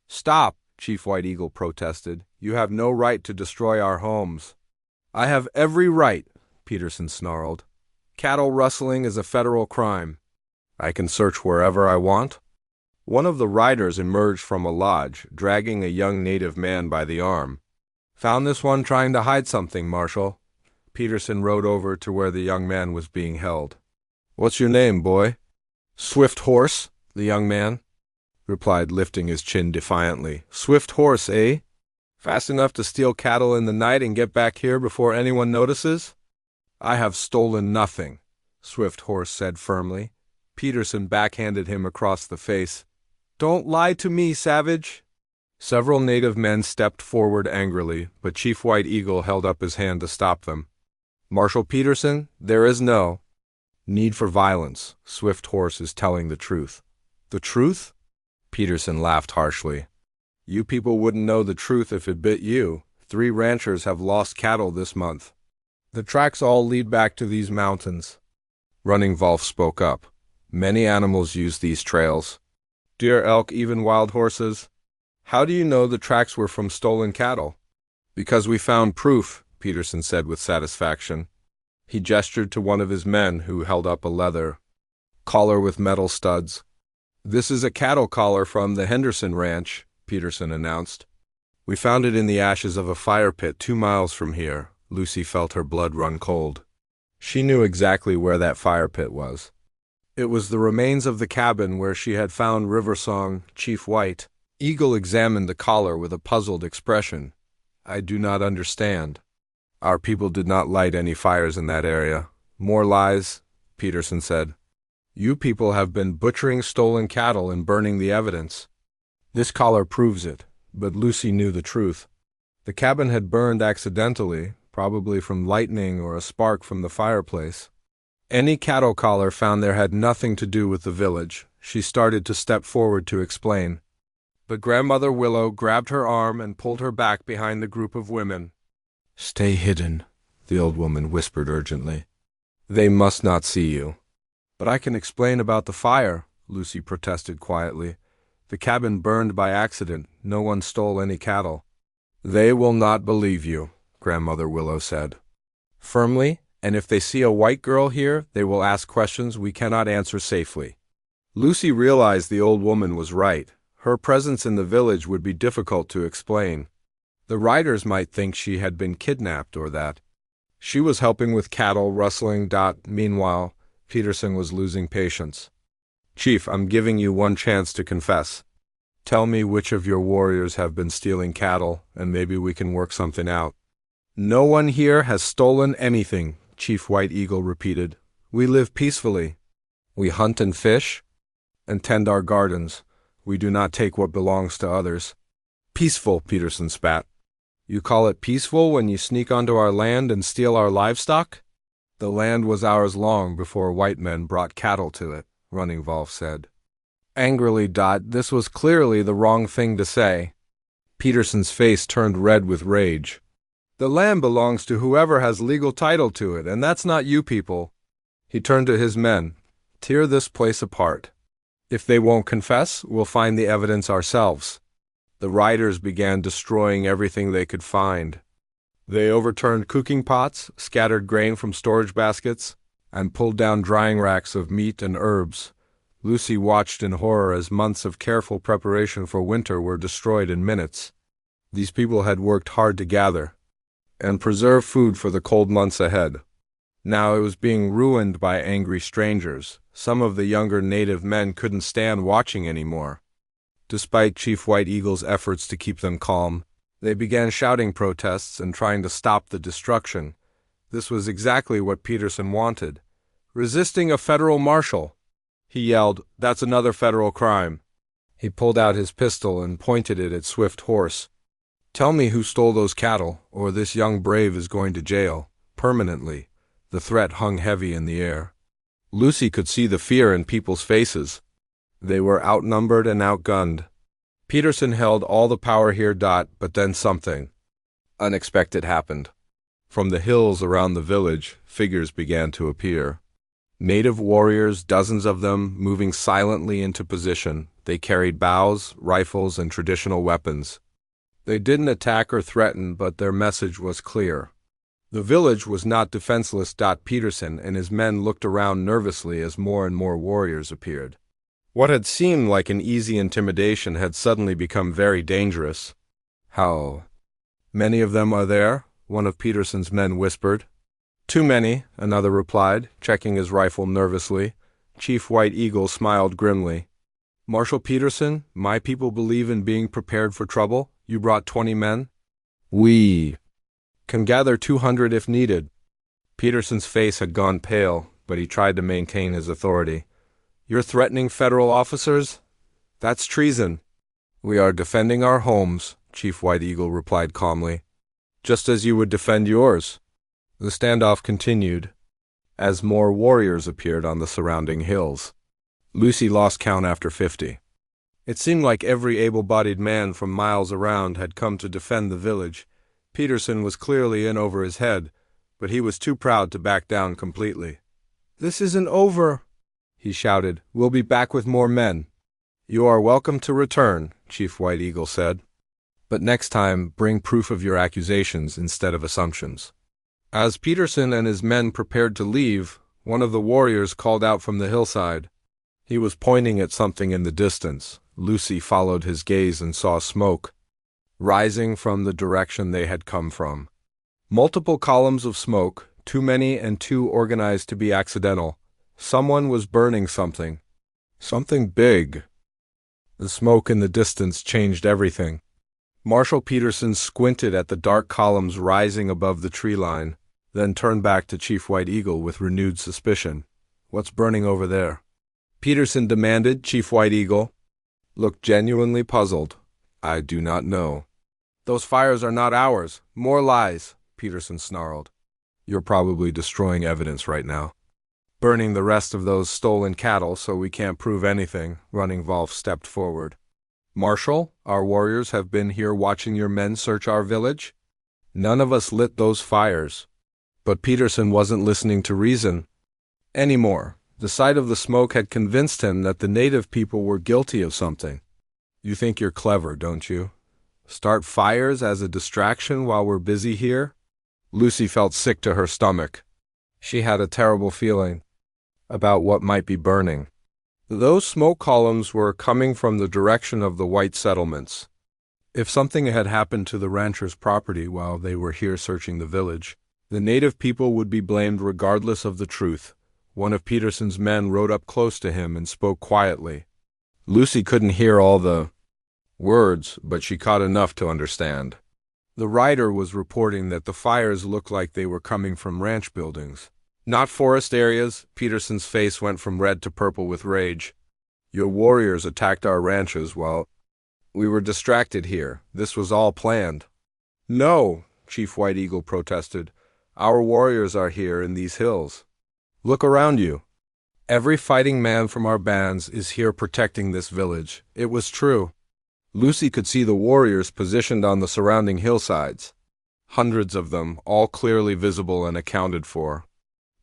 "Stop," Chief White Eagle protested. "You have no right to destroy our homes." "I have every right," Peterson snarled. "Cattle rustling is a federal crime. I can search wherever I want." One of the riders emerged from a lodge, dragging a young native man by the arm. "Found this one trying to hide something, Marshal." Peterson rode over to where the young man was being held. "What's your name, boy?" "Swift Horse," the young man replied, lifting his chin defiantly. "Swift Horse, eh? Fast enough to steal cattle in the night and get back here before anyone notices?" "I have stolen nothing," Swift Horse said firmly. Peterson backhanded him across the face. "Don't lie to me, savage!" Several native men stepped forward angrily, but Chief White Eagle held up his hand to stop them. "Marshal Peterson, there is no need for violence. Swift Horse is telling the truth." "The truth?" Peterson laughed harshly. "You people wouldn't know the truth if it bit you. 3 ranchers have lost cattle this month. The tracks all lead back to these mountains." Running Wolf spoke up. "Many animals use these trails. Deer, elk, even wild horses." "How do you know the tracks were from stolen cattle?" "Because we found proof," Peterson said with satisfaction. He gestured to one of his men who held up a leather collar with metal studs. "This is a cattle collar from the Henderson Ranch," Peterson announced. "We found it in the ashes of a fire pit 2 miles from here." Lucy felt her blood run cold. She knew exactly where that fire pit was. It was the remains of the cabin where she had found Riversong. Chief White Eagle examined the collar with a puzzled expression. "I do not understand." "Our people did not light any fires in that area." "More lies," Peterson said. "You people have been butchering stolen cattle and burning the evidence. This collar proves it." But Lucy knew the truth. The cabin had burned accidentally, probably from lightning or a spark from the fireplace. Any cattle collar found there had nothing to do with the village. She started to step forward to explain. But Grandmother Willow grabbed her arm and pulled her back behind the group of women. "Stay hidden," the old woman whispered urgently. "They must not see you." "But I can explain about the fire," Lucy protested quietly. "The cabin burned by accident. No one stole any cattle." "They will not believe you," Grandmother Willow said firmly, "and if they see a white girl here, they will ask questions we cannot answer safely." Lucy realized the old woman was right. Her presence in the village would be difficult to explain. The riders might think she had been kidnapped or that she was helping with cattle rustling. Meanwhile, Peterson was losing patience. "Chief, I'm giving you one chance to confess. Tell me which of your warriors have been stealing cattle, and maybe we can work something out." "No one here has stolen anything," Chief White Eagle repeated. "We live peacefully. We hunt and fish and tend our gardens. We do not take what belongs to others." "Peaceful," Peterson spat. "You call it peaceful when you sneak onto our land and steal our livestock?" "The land was ours long before white men brought cattle to it," Running Wolf said angrily. This was clearly the wrong thing to say. Peterson's face turned red with rage. "The land belongs to whoever has legal title to it, and that's not you people." He turned to his men. "Tear this place apart. If they won't confess, we'll find the evidence ourselves." The riders began destroying everything they could find. They overturned cooking pots, scattered grain from storage baskets, and pulled down drying racks of meat and herbs. Lucy watched in horror as months of careful preparation for winter were destroyed in minutes. These people had worked hard to gather and preserve food for the cold months ahead. Now it was being ruined by angry strangers. Some of the younger native men couldn't stand watching anymore. Despite Chief White Eagle's efforts to keep them calm, they began shouting protests and trying to stop the destruction. This was exactly what Peterson wanted. "Resisting a federal marshal," he yelled. "That's another federal crime." He pulled out his pistol and pointed it at Swift Horse. "Tell me who stole those cattle, or this young brave is going to jail, permanently." The threat hung heavy in the air. Lucy could see the fear in people's faces. They were outnumbered and outgunned. Peterson held all the power here. But then something unexpected happened. From the hills around the village, figures began to appear. Native warriors, dozens of them, moving silently into position. They carried bows, rifles, and traditional weapons. They didn't attack or threaten, but their message was clear. The village was not defenseless. Peterson and his men looked around nervously as more and more warriors appeared. What had seemed like an easy intimidation had suddenly become very dangerous. "How many of them are there?" one of Peterson's men whispered. "Too many," another replied, checking his rifle nervously. Chief White Eagle smiled grimly. "Marshal Peterson, my people believe in being prepared for trouble. You brought 20 men? We can gather 200 if needed." Peterson's face had gone pale, but he tried to maintain his authority. "You're threatening federal officers? That's treason." "We are defending our homes," Chief White Eagle replied calmly. "Just as you would defend yours." The standoff continued as more warriors appeared on the surrounding hills. Lucy lost count after 50. It seemed like every able-bodied man from miles around had come to defend the village. Peterson was clearly in over his head, but he was too proud to back down completely. "This isn't over," he shouted. "We'll be back with more men." "You are welcome to return," Chief White Eagle said. "But next time, bring proof of your accusations instead of assumptions." As Peterson and his men prepared to leave, one of the warriors called out from the hillside. He was pointing at something in the distance. Lucy followed his gaze and saw smoke rising from the direction they had come from. Multiple columns of smoke, too many and too organized to be accidental. Someone was burning something. Something big. The smoke in the distance changed everything. Marshal Peterson squinted at the dark columns rising above the tree line, then turned back to Chief White Eagle with renewed suspicion. "What's burning over there?" Peterson demanded. Chief White Eagle looked genuinely puzzled. "I do not know." "Those fires are not ours. More lies," Peterson snarled. "You're probably destroying evidence right now. Burning the rest of those stolen cattle so we can't prove anything." Running Wolf stepped forward. "Marshal, our warriors have been here watching your men search our village. None of us lit those fires." But Peterson wasn't listening to reason anymore. The sight of the smoke had convinced him that the native people were guilty of something. "You think you're clever, don't you? Start fires as a distraction while we're busy here?" Lucy felt sick to her stomach. She had a terrible feeling about what might be burning. Those smoke columns were coming from the direction of the white settlements. If something had happened to the ranchers' property while they were here searching the village, the native people would be blamed regardless of the truth. One of Peterson's men rode up close to him and spoke quietly. Lucy couldn't hear all the words, but she caught enough to understand. The rider was reporting that the fires looked like they were coming from ranch buildings, not forest areas. Peterson's face went from red to purple with rage. "Your warriors attacked our ranches while we were distracted here. This was all planned." "No," Chief White Eagle protested. "Our warriors are here in these hills. Look around you. Every fighting man from our bands is here protecting this village." It was true. Lucy could see the warriors positioned on the surrounding hillsides. Hundreds of them, all clearly visible and accounted for.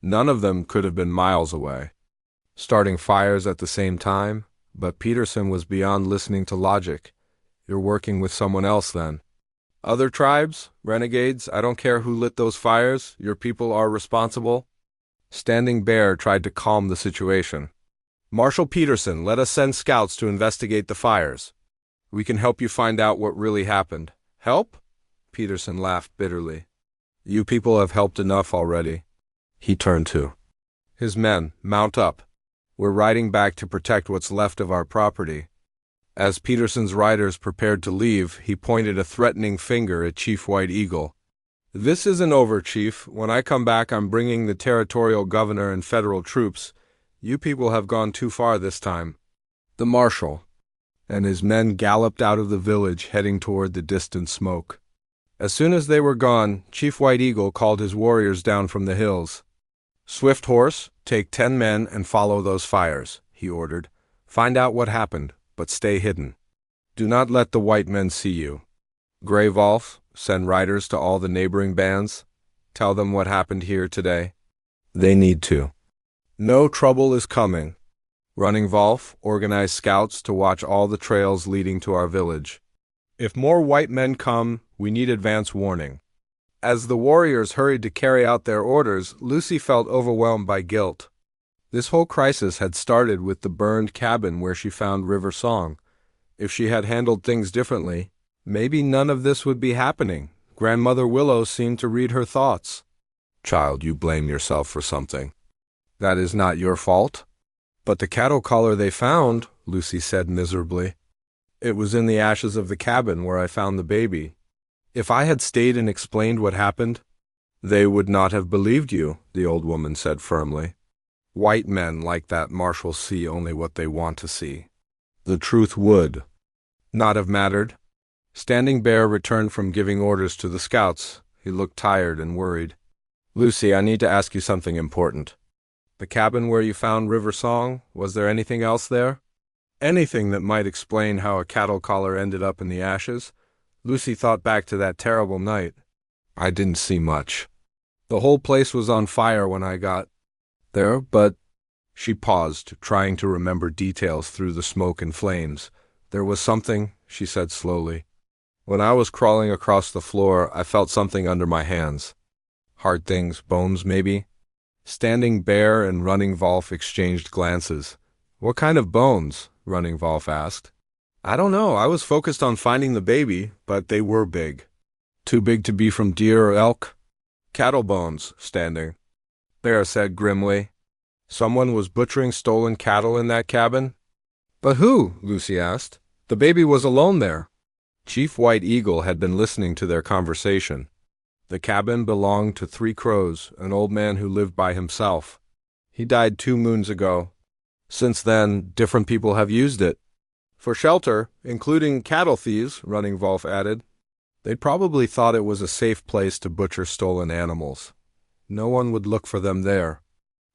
None of them could have been miles away, starting fires at the same time. But Peterson was beyond listening to logic. "You're working with someone else then." "Other tribes? Renegades? I don't care who lit those fires. Your people are responsible." Standing Bear tried to calm the situation. "Marshal Peterson, let us send scouts to investigate the fires. We can help you find out what really happened." "Help?" Peterson laughed bitterly. "You people have helped enough already." He turned to his men. "Mount up. We're riding back to protect what's left of our property." As Peterson's riders prepared to leave, he pointed a threatening finger at Chief White Eagle. "This isn't over, Chief. When I come back, I'm bringing the territorial governor and federal troops. You people have gone too far this time." The marshal and his men galloped out of the village, heading toward the distant smoke. As soon as they were gone, Chief White Eagle called his warriors down from the hills. "Swift Horse, take 10 men and follow those fires," he ordered. "Find out what happened, but stay hidden." Do not let the white men see you. Grey Wolf, send riders to all the neighboring bands. Tell them what happened here today. They need to. No trouble is coming. Running Wolf, organize scouts to watch all the trails leading to our village. If more white men come, we need advance warning. As the warriors hurried to carry out their orders, Lucy felt overwhelmed by guilt. This whole crisis had started with the burned cabin where she found River Song. If she had handled things differently, maybe none of this would be happening. Grandmother Willow seemed to read her thoughts. Child, you blame yourself for something. That is not your fault. But the cattle collar they found, Lucy said miserably. It was in the ashes of the cabin where I found the baby. If I had stayed and explained what happened, they would not have believed you, the old woman said firmly. White men like that marshal see only what they want to see. The truth would not have mattered. Standing Bear returned from giving orders to the scouts. He looked tired and worried. Lucy, I need to ask you something important. The cabin where you found River Song, was there anything else there? Anything that might explain how a cattle collar ended up in the ashes? Lucy thought back to that terrible night. I didn't see much. The whole place was on fire when I got there, but... She paused, trying to remember details through the smoke and flames. There was something, she said slowly. When I was crawling across the floor, I felt something under my hands. Hard things, bones maybe? Standing Bear and Running Wolf exchanged glances. What kind of bones? Running Wolf asked. I don't know. I was focused on finding the baby, but they were big. Too big to be from deer or elk? Cattle bones, Standing Bear said grimly. Someone was butchering stolen cattle in that cabin? But who? Lucy asked. The baby was alone there. Chief White Eagle had been listening to their conversation. The cabin belonged to Three Crows, an old man who lived by himself. He died 2 moons ago. Since then, different people have used it. For shelter, including cattle thieves, Running Wolf added. They'd probably thought it was a safe place to butcher stolen animals. No one would look for them there.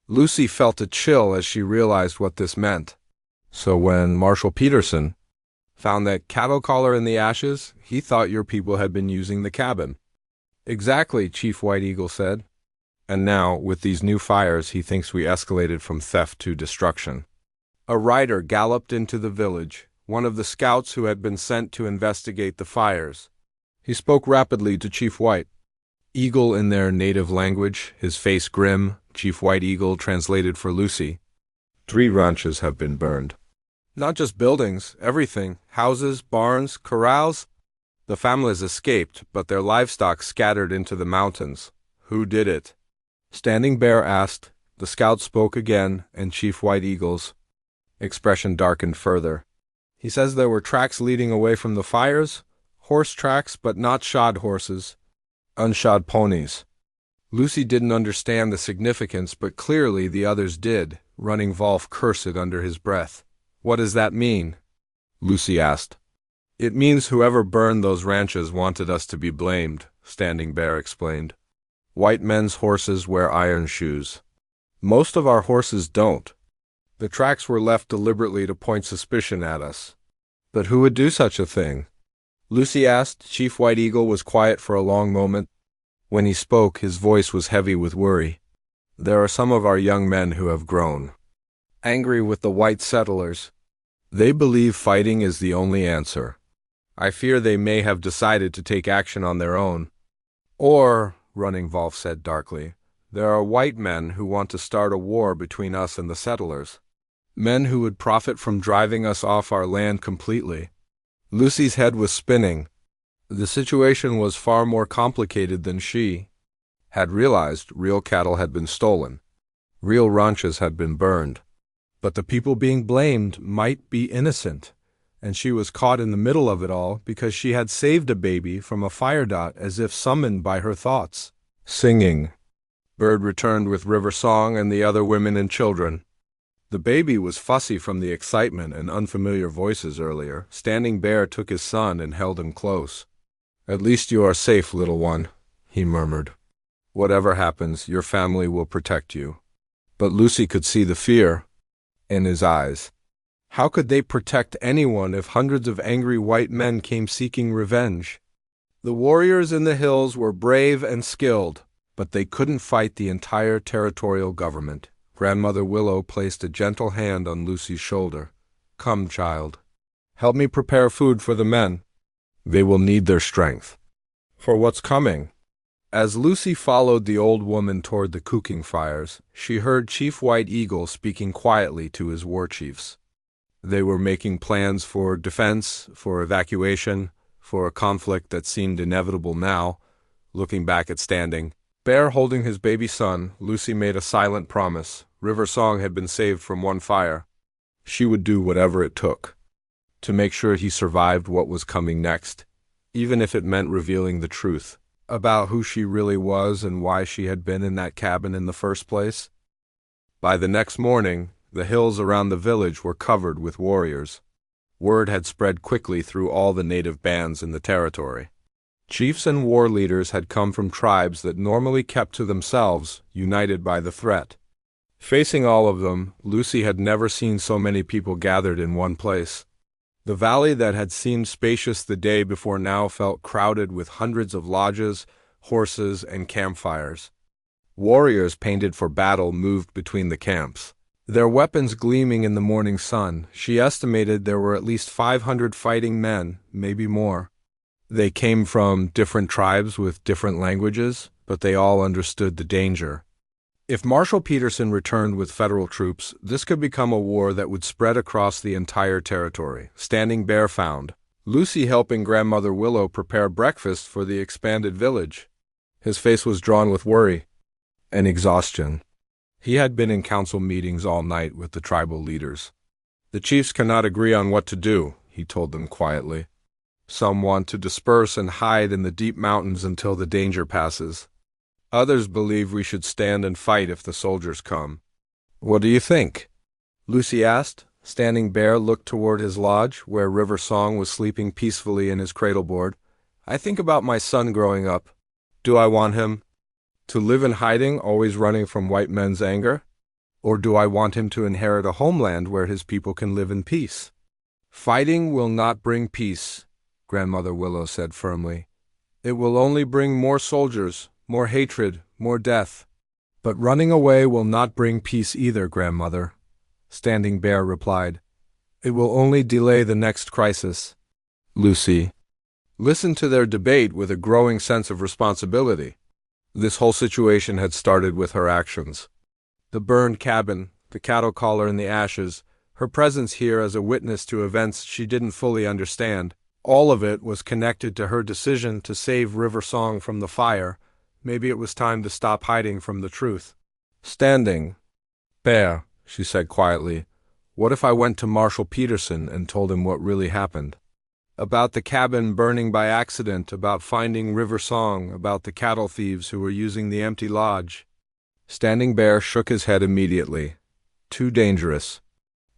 Lucy felt a chill as she realized what this meant. So when Marshal Peterson found that cattle collar in the ashes, he thought your people had been using the cabin. Exactly, Chief White Eagle said. And now, with these new fires, he thinks we escalated from theft to destruction. A rider galloped into the village, one of the scouts who had been sent to investigate the fires. He spoke rapidly to Chief White Eagle in their native language, his face grim. Chief White Eagle translated for Lucy. 3 ranches have been burned. Not just buildings, everything. Houses, barns, corrals. The families escaped, but their livestock scattered into the mountains. Who did it? Standing Bear asked. The scout spoke again, and Chief White Eagle's expression darkened further. He says there were tracks leading away from the fires, horse tracks, but not shod horses, unshod ponies. Lucy didn't understand the significance, but clearly the others did. Running Wolf cursed under his breath. What does that mean? Lucy asked. It means whoever burned those ranches wanted us to be blamed, Standing Bear explained. White men's horses wear iron shoes. Most of our horses don't. The tracks were left deliberately to point suspicion at us. But who would do such a thing? Lucy asked. Chief White Eagle was quiet for a long moment. When he spoke, his voice was heavy with worry. There are some of our young men who have grown angry with the white settlers. They believe fighting is the only answer. I fear they may have decided to take action on their own. Or, Running Wolf said darkly, there are white men who want to start a war between us and the settlers. Men who would profit from driving us off our land completely. Lucy's head was spinning. The situation was far more complicated than she had realized. Real cattle had been stolen. Real ranches had been burned. But the people being blamed might be innocent, and she was caught in the middle of it all because she had saved a baby from a fire dot as if summoned by her thoughts. Singing. Bird returned with River Song and the other women and children. The baby was fussy from the excitement and unfamiliar voices earlier. Standing Bear took his son and held him close. At least you are safe, little one, he murmured. Whatever happens, your family will protect you. But Lucy could see the fear in his eyes. How could they protect anyone if hundreds of angry white men came seeking revenge? The warriors in the hills were brave and skilled, but they couldn't fight the entire territorial government. Grandmother Willow placed a gentle hand on Lucy's shoulder. "Come, child. Help me prepare food for the men. They will need their strength for what's coming." As Lucy followed the old woman toward the cooking fires, she heard Chief White Eagle speaking quietly to his war chiefs. They were making plans for defense, for evacuation, for a conflict that seemed inevitable now. Looking back at Standing Bear holding his baby son, Lucy made a silent promise. River Song had been saved from one fire. She would do whatever it took to make sure he survived what was coming next, even if it meant revealing the truth about who she really was and why she had been in that cabin in the first place. By the next morning, the hills around the village were covered with warriors. Word had spread quickly through all the native bands in the territory. Chiefs and war leaders had come from tribes that normally kept to themselves, united by the threat. Facing all of them, Lucy had never seen so many people gathered in one place. The valley that had seemed spacious the day before now felt crowded with hundreds of lodges, horses, and campfires. Warriors painted for battle moved between the camps, their weapons gleaming in the morning sun. She estimated there were at least 500 fighting men, maybe more. They came from different tribes with different languages, but they all understood the danger. If Marshal Peterson returned with federal troops, this could become a war that would spread across the entire territory. Standing Bear found Lucy helping Grandmother Willow prepare breakfast for the expanded village. His face was drawn with worry and exhaustion. He had been in council meetings all night with the tribal leaders. "The chiefs cannot agree on what to do," he told them quietly. "Some want to disperse and hide in the deep mountains until the danger passes. Others believe we should stand and fight if the soldiers come." "What do you think?" Lucy asked. Standing Bear looked toward his lodge, where River Song was sleeping peacefully in his cradleboard. "I think about my son growing up. Do I want him to live in hiding, always running from white men's anger? Or do I want him to inherit a homeland where his people can live in peace?" "Fighting will not bring peace," Grandmother Willow said firmly. "It will only bring more soldiers, more hatred, more death." "But running away will not bring peace either, Grandmother," Standing Bear replied. "It will only delay the next crisis." Lucy listened to their debate with a growing sense of responsibility. This whole situation had started with her actions. The burned cabin, the cattle collar in the ashes, her presence here as a witness to events she didn't fully understand. All of it was connected to her decision to save River Song from the fire. Maybe it was time to stop hiding from the truth. "Standing Bear," she said quietly, "what if I went to Marshal Peterson and told him what really happened? About the cabin burning by accident, about finding River Song, about the cattle thieves who were using the empty lodge." Standing Bear shook his head immediately. "Too dangerous.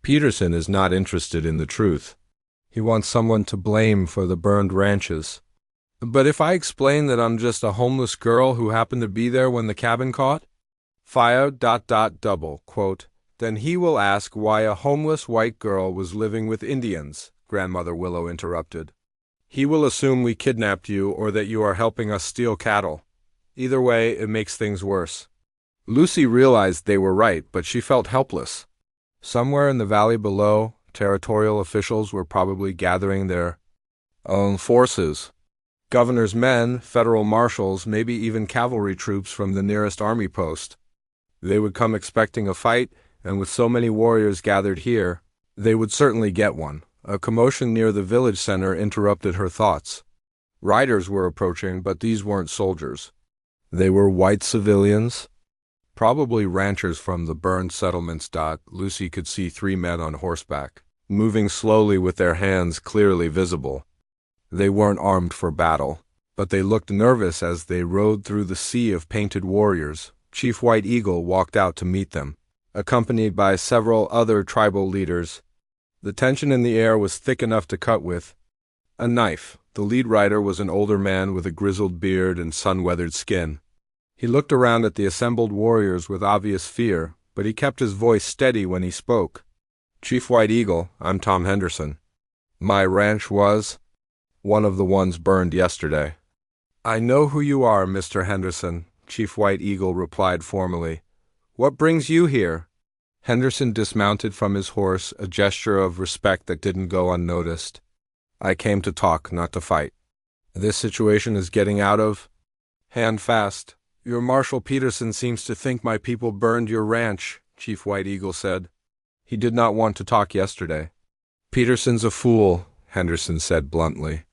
Peterson is not interested in the truth. He wants someone to blame for the burned ranches. But if I explain that I'm just a homeless girl who happened to be there when the cabin caught fire, double, quote, then he will ask why a homeless white girl was living with Indians," Grandmother Willow interrupted. "He will assume we kidnapped you or that you are helping us steal cattle. Either way, it makes things worse." Lucy realized they were right, but she felt helpless. Somewhere in the valley below, territorial officials were probably gathering their own forces. Governor's men, federal marshals, maybe even cavalry troops from the nearest army post. They would come expecting a fight, and with so many warriors gathered here, they would certainly get one. A commotion near the village center interrupted her thoughts. Riders were approaching, but these weren't soldiers. They were white civilians, probably ranchers from the burned settlements. Lucy could see 3 men on horseback, moving slowly with their hands clearly visible. They weren't armed for battle, but they looked nervous as they rode through the sea of painted warriors. Chief White Eagle walked out to meet them, accompanied by several other tribal leaders. The tension in the air was thick enough to cut with a knife. The lead rider was an older man with a grizzled beard and sun-weathered skin. He looked around at the assembled warriors with obvious fear, but he kept his voice steady when he spoke. Chief White Eagle, I'm Tom Henderson. My ranch was one of the ones burned yesterday. I know who you are, Mr. Henderson, Chief White Eagle replied formally. What brings you here? Henderson dismounted from his horse, a gesture of respect that didn't go unnoticed. I came to talk, not to fight. This situation is getting out of hand fast. Your Marshal Peterson seems to think my people burned your ranch, Chief White Eagle said. He did not want to talk yesterday. Peterson's a fool, Henderson said bluntly.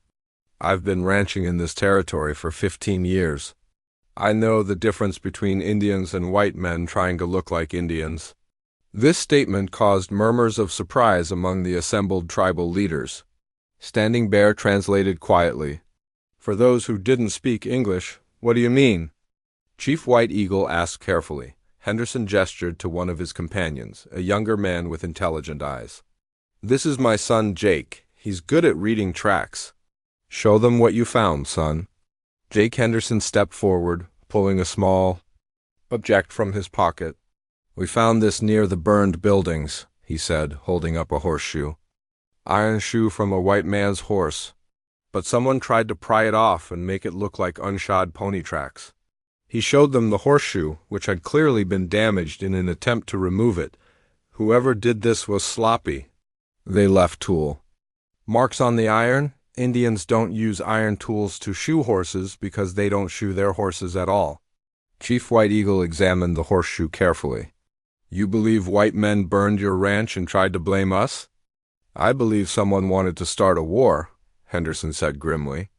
I've been ranching in this territory for 15 years. I know the difference between Indians and white men trying to look like Indians. This statement caused murmurs of surprise among the assembled tribal leaders. Standing Bear translated quietly. For those who didn't speak English, what do you mean? Chief White Eagle asked carefully. Henderson gestured to one of his companions, a younger man with intelligent eyes. This is my son Jake. He's good at reading tracks. Show them what you found, son. Jake Henderson stepped forward, pulling a small object from his pocket. We found this near the burned buildings, he said, holding up a horseshoe. Iron shoe from a white man's horse. But someone tried to pry it off and make it look like unshod pony tracks. He showed them the horseshoe, which had clearly been damaged in an attempt to remove it. Whoever did this was sloppy. They left tool. Marks on the iron? Indians don't use iron tools to shoe horses because they don't shoe their horses at all. Chief White Eagle examined the horseshoe carefully. You believe white men burned your ranch and tried to blame us? I believe someone wanted to start a war, Henderson said grimly.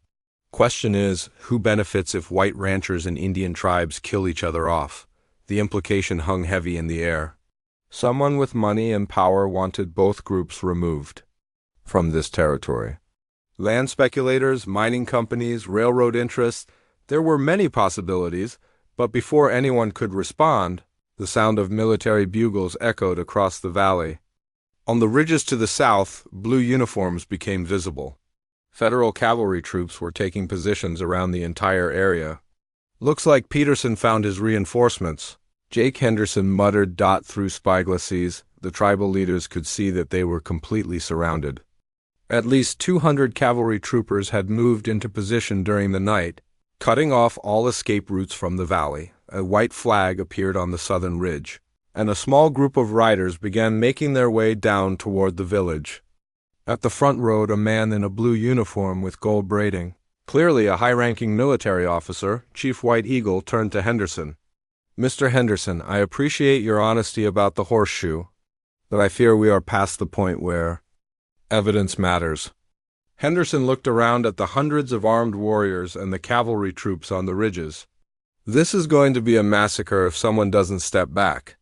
Question is, who benefits if white ranchers and Indian tribes kill each other off? The implication hung heavy in the air. Someone with money and power wanted both groups removed from this territory. Land speculators, mining companies, railroad interests, there were many possibilities, but before anyone could respond, the sound of military bugles echoed across the valley. On the ridges to the south, blue uniforms became visible. Federal cavalry troops were taking positions around the entire area. Looks like Peterson found his reinforcements. Jake Henderson muttered through spyglasses. The tribal leaders could see that they were completely surrounded. At least 200 cavalry troopers had moved into position during the night, cutting off all escape routes from the valley. A white flag appeared on the southern ridge, and a small group of riders began making their way down toward the village. At the front rode a man in a blue uniform with gold braiding. Clearly a high-ranking military officer, Chief White Eagle turned to Henderson. Mr. Henderson, I appreciate your honesty about the horseshoe, but I fear we are past the point where evidence matters. Henderson looked around at the hundreds of armed warriors and the cavalry troops on the ridges. This is going to be a massacre if someone doesn't step back.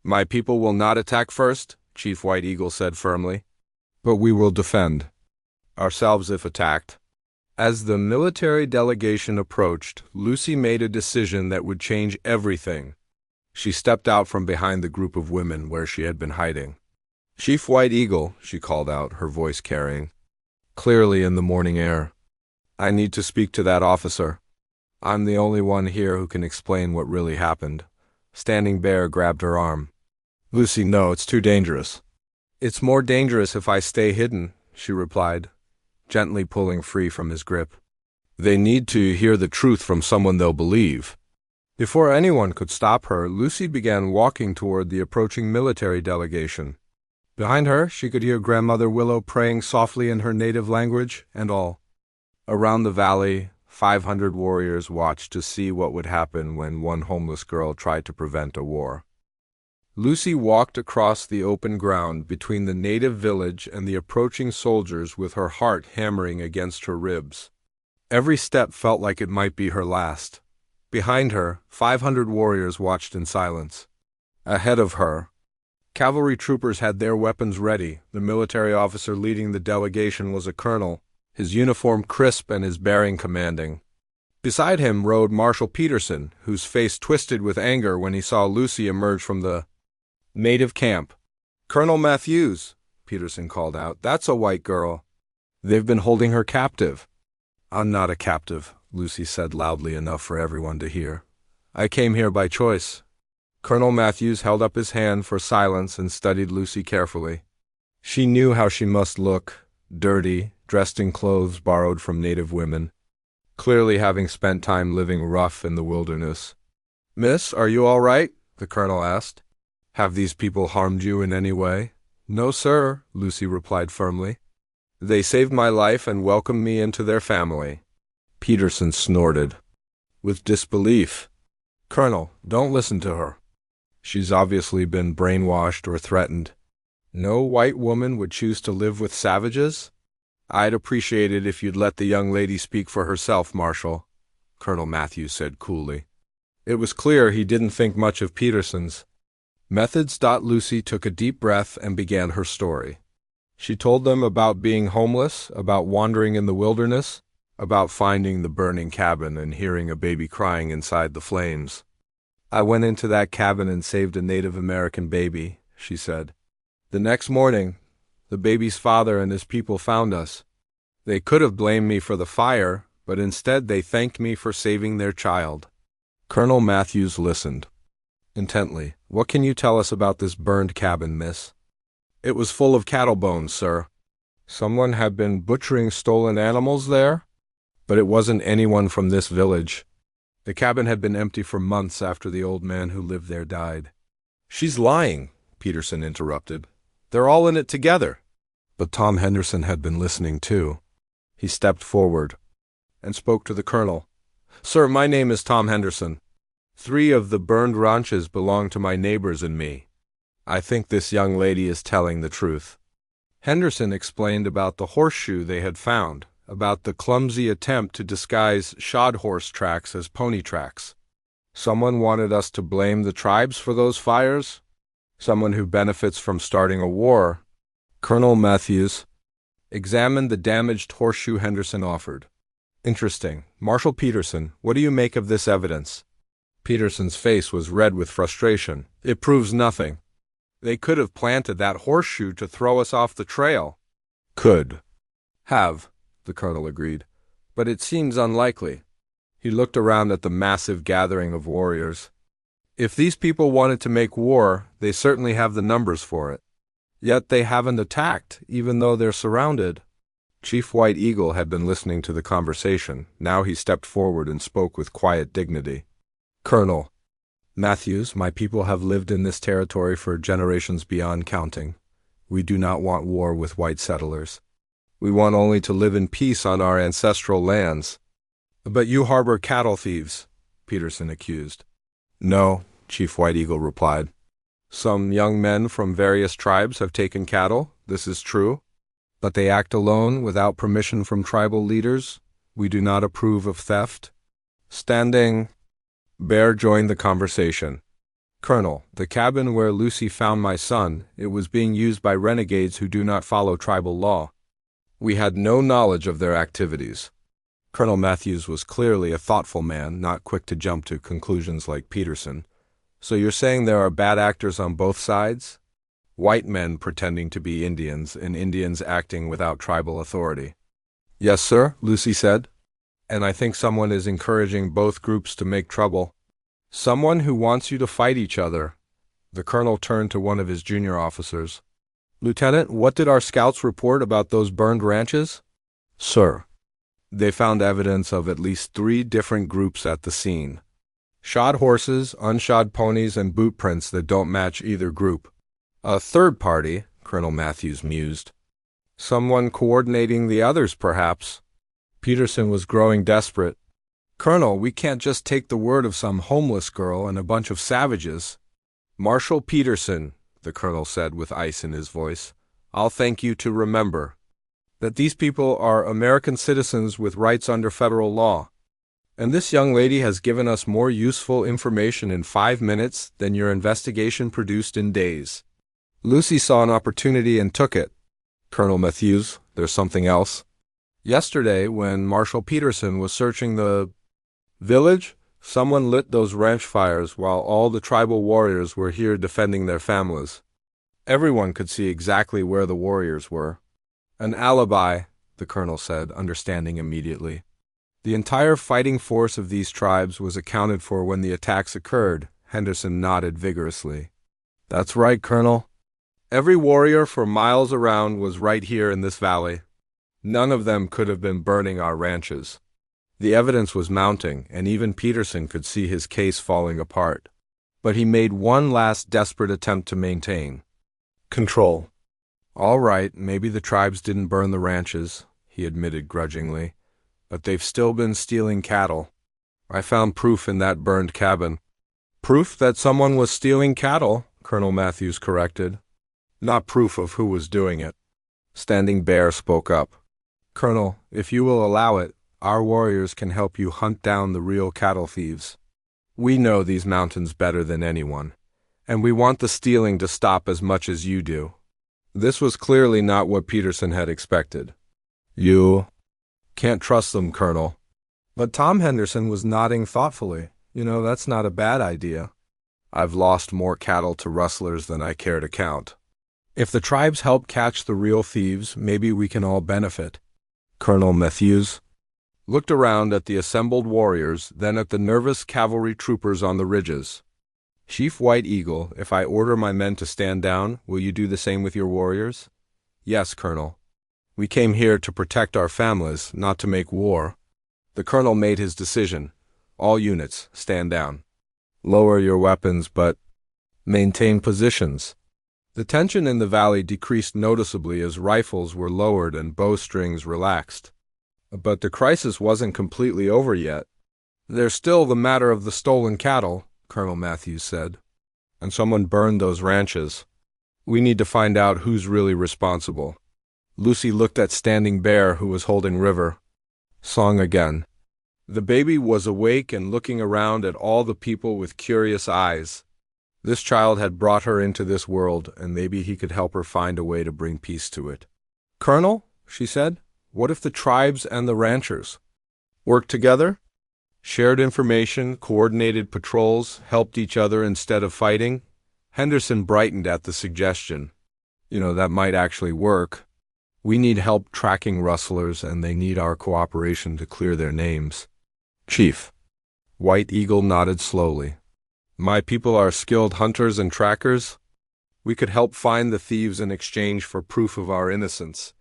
My people will not attack first, Chief White Eagle said firmly. But we will defend ourselves if attacked. As the military delegation approached, Lucy made a decision that would change everything. She stepped out from behind the group of women where she had been hiding. Chief White Eagle, she called out, her voice carrying clearly in the morning air. I need to speak to that officer. I'm the only one here who can explain what really happened. Standing Bear grabbed her arm. Lucy, no, it's too dangerous. It's more dangerous if I stay hidden, she replied, gently pulling free from his grip. They need to hear the truth from someone they'll believe. Before anyone could stop her, Lucy began walking toward the approaching military delegation. Behind her, she could hear Grandmother Willow praying softly in her native language, and all around the valley, 500 warriors watched to see what would happen when one homeless girl tried to prevent a war. Lucy walked across the open ground between the native village and the approaching soldiers with her heart hammering against her ribs. Every step felt like it might be her last. Behind her, 500 warriors watched in silence. Ahead of her, cavalry troopers had their weapons ready. The military officer leading the delegation was a colonel, his uniform crisp and his bearing commanding. Beside him rode Marshal Peterson, whose face twisted with anger when he saw Lucy emerge from the native camp. Colonel Matthews, Peterson called out, that's a white girl. They've been holding her captive. I'm not a captive, Lucy said loudly enough for everyone to hear. I came here by choice. Colonel Matthews held up his hand for silence and studied Lucy carefully. She knew how she must look, dirty, dressed in clothes borrowed from native women, clearly having spent time living rough in the wilderness. "Miss, are you all right?" the colonel asked. "Have these people harmed you in any way?" "No, sir," Lucy replied firmly. "They saved my life and welcomed me into their family." Peterson snorted with disbelief. "Colonel, don't listen to her. She's obviously been brainwashed or threatened. No white woman would choose to live with savages? I'd appreciate it if you'd let the young lady speak for herself, Marshal," Colonel Matthews said coolly. It was clear he didn't think much of Peterson's methods. Lucy took a deep breath and began her story. She told them about being homeless, about wandering in the wilderness, about finding the burning cabin and hearing a baby crying inside the flames. "I went into that cabin and saved a Native American baby," she said. "The next morning, the baby's father and his people found us. They could have blamed me for the fire, but instead they thanked me for saving their child." Colonel Matthews listened intently. "What can you tell us about this burned cabin, miss?" "It was full of cattle bones, sir. Someone had been butchering stolen animals there, but it wasn't anyone from this village. The cabin had been empty for months after the old man who lived there died." "She's lying," Peterson interrupted. "They're all in it together." But Tom Henderson had been listening too. He stepped forward and spoke to the colonel. "Sir, my name is Tom Henderson. 3 of the burned ranches belong to my neighbors and me. I think this young lady is telling the truth." Henderson explained about the horseshoe they had found, about the clumsy attempt to disguise shod horse tracks as pony tracks. "Someone wanted us to blame the tribes for those fires? Someone who benefits from starting a war." Colonel Matthews examined the damaged horseshoe Henderson offered. "Interesting. Marshal Peterson, what do you make of this evidence?" Peterson's face was red with frustration. "It proves nothing. They could have planted that horseshoe to throw us off the trail." "Could have," the colonel agreed, "but it seems unlikely." He looked around at the massive gathering of warriors. "If these people wanted to make war, they certainly have the numbers for it. Yet they haven't attacked, even though they're surrounded." Chief White Eagle had been listening to the conversation. Now he stepped forward and spoke with quiet dignity. "Colonel Matthews, my people have lived in this territory for generations beyond counting. We do not want war with white settlers. We want only to live in peace on our ancestral lands." "But you harbor cattle thieves," Peterson accused. "No," Chief White Eagle replied. "Some young men from various tribes have taken cattle, this is true, but they act alone without permission from tribal leaders. We do not approve of theft." Standing Bear joined the conversation. "Colonel, the cabin where Lucy found my son, it was being used by renegades who do not follow tribal law. We had no knowledge of their activities." Colonel Matthews was clearly a thoughtful man, not quick to jump to conclusions like Peterson. "So you're saying there are bad actors on both sides? White men pretending to be Indians and Indians acting without tribal authority?" "Yes, sir," Lucy said. "And I think someone is encouraging both groups to make trouble. Someone who wants you to fight each other." The colonel turned to one of his junior officers. "Lieutenant, what did our scouts report about those burned ranches?" "Sir, they found evidence of at least 3 different groups at the scene. Shod horses, unshod ponies, and boot prints that don't match either group. A third party," Colonel Matthews mused. "Someone coordinating the others, perhaps." Peterson was growing desperate. "Colonel, we can't just take the word of some homeless girl and a bunch of savages." "Marshal Peterson," the colonel said with ice in his voice, "I'll thank you to remember that these people are American citizens with rights under federal law. And this young lady has given us more useful information in 5 minutes than your investigation produced in days." Lucy saw an opportunity and took it. "Colonel Matthews, there's something else. Yesterday, when Marshal Peterson was searching the village, someone lit those ranch fires while all the tribal warriors were here defending their families. Everyone could see exactly where the warriors were. An alibi," the colonel said, understanding immediately. "The entire fighting force of these tribes was accounted for when the attacks occurred." Henderson nodded vigorously. "That's right, Colonel. Every warrior for miles around was right here in this valley. None of them could have been burning our ranches. The evidence was mounting, and even Peterson could see his case falling apart. But he made one last desperate attempt to maintain control. All right, maybe the tribes didn't burn the ranches, he admitted grudgingly, but they've still been stealing cattle. I found proof in that burned cabin. Proof that someone was stealing cattle, Colonel Matthews corrected. Not proof of who was doing it. Standing Bear spoke up. Colonel, if you will allow it, our warriors can help you hunt down the real cattle thieves. We know these mountains better than anyone, and we want the stealing to stop as much as you do. This was clearly not what Peterson had expected. You can't trust them, Colonel. But Tom Henderson was nodding thoughtfully. That's not a bad idea. I've lost more cattle to rustlers than I care to count. If the tribes help catch the real thieves, maybe we can all benefit. Colonel Matthews looked around at the assembled warriors, then at the nervous cavalry troopers on the ridges. Chief White Eagle, if I order my men to stand down, will you do the same with your warriors? Yes, Colonel. We came here to protect our families, not to make war. The colonel made his decision. All units, stand down. Lower your weapons, but maintain positions. The tension in the valley decreased noticeably as rifles were lowered and bowstrings relaxed. But the crisis wasn't completely over yet. There's still the matter of the stolen cattle, Colonel Matthews said. And someone burned those ranches. We need to find out who's really responsible. Lucy looked at Standing Bear, who was holding River Song again. The baby was awake and looking around at all the people with curious eyes. This child had brought her into this world, and maybe he could help her find a way to bring peace to it. Colonel, she said, what if the tribes and the ranchers worked together? Shared information, coordinated patrols, helped each other instead of fighting? Henderson brightened at the suggestion. That might actually work. We need help tracking rustlers, and they need our cooperation to clear their names. Chief. White Eagle nodded slowly. My people are skilled hunters and trackers. We could help find the thieves in exchange for proof of our innocence.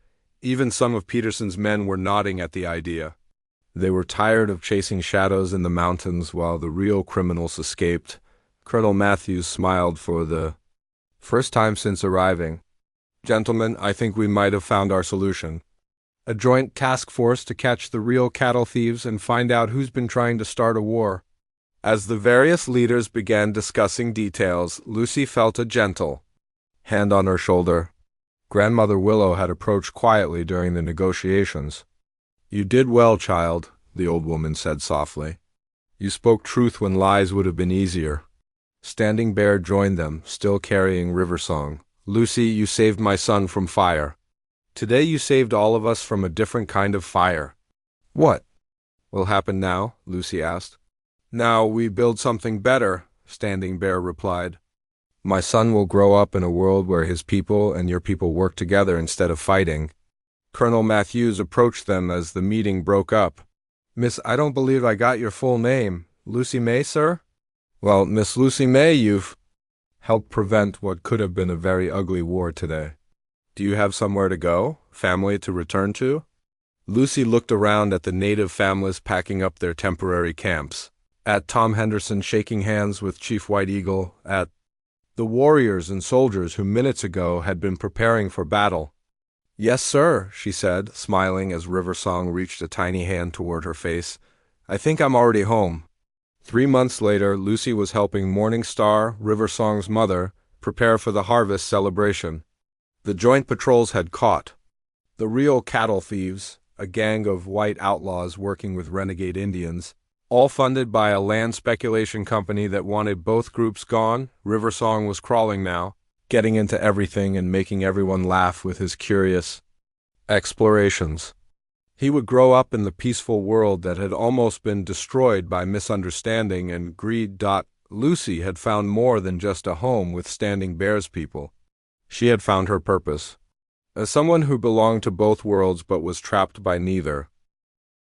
Even some of Peterson's men were nodding at the idea. They were tired of chasing shadows in the mountains while the real criminals escaped. Colonel Matthews smiled for the first time since arriving. Gentlemen, I think we might have found our solution. A joint task force to catch the real cattle thieves and find out who's been trying to start a war. As the various leaders began discussing details, Lucy felt a gentle hand on her shoulder. Grandmother Willow had approached quietly during the negotiations. You did well, child, the old woman said softly. You spoke truth when lies would have been easier. Standing Bear joined them, still carrying River Song. Lucy, you saved my son from fire. Today you saved all of us from a different kind of fire. What will happen now? Lucy asked. Now we build something better, Standing Bear replied. My son will grow up in a world where his people and your people work together instead of fighting. Colonel Matthews approached them as the meeting broke up. Miss, I don't believe I got your full name. Lucy May, sir? Well, Miss Lucy May, you've helped prevent what could have been a very ugly war today. Do you have somewhere to go? Family to return to? Lucy looked around at the native families packing up their temporary camps, at Tom Henderson shaking hands with Chief White Eagle, at the warriors and soldiers who minutes ago had been preparing for battle. Yes, sir, she said, smiling as River Song reached a tiny hand toward her face. I think I'm already home. 3 months later, Lucy was helping Morning Star, River Song's mother, prepare for the harvest celebration. The joint patrols had caught the real cattle thieves, a gang of white outlaws working with renegade Indians, all funded by a land speculation company that wanted both groups gone. River Song was crawling now, getting into everything and making everyone laugh with his curious explorations. He would grow up in the peaceful world that had almost been destroyed by misunderstanding and greed. Lucy had found more than just a home with Standing Bear's people. She had found her purpose. As someone who belonged to both worlds but was trapped by neither,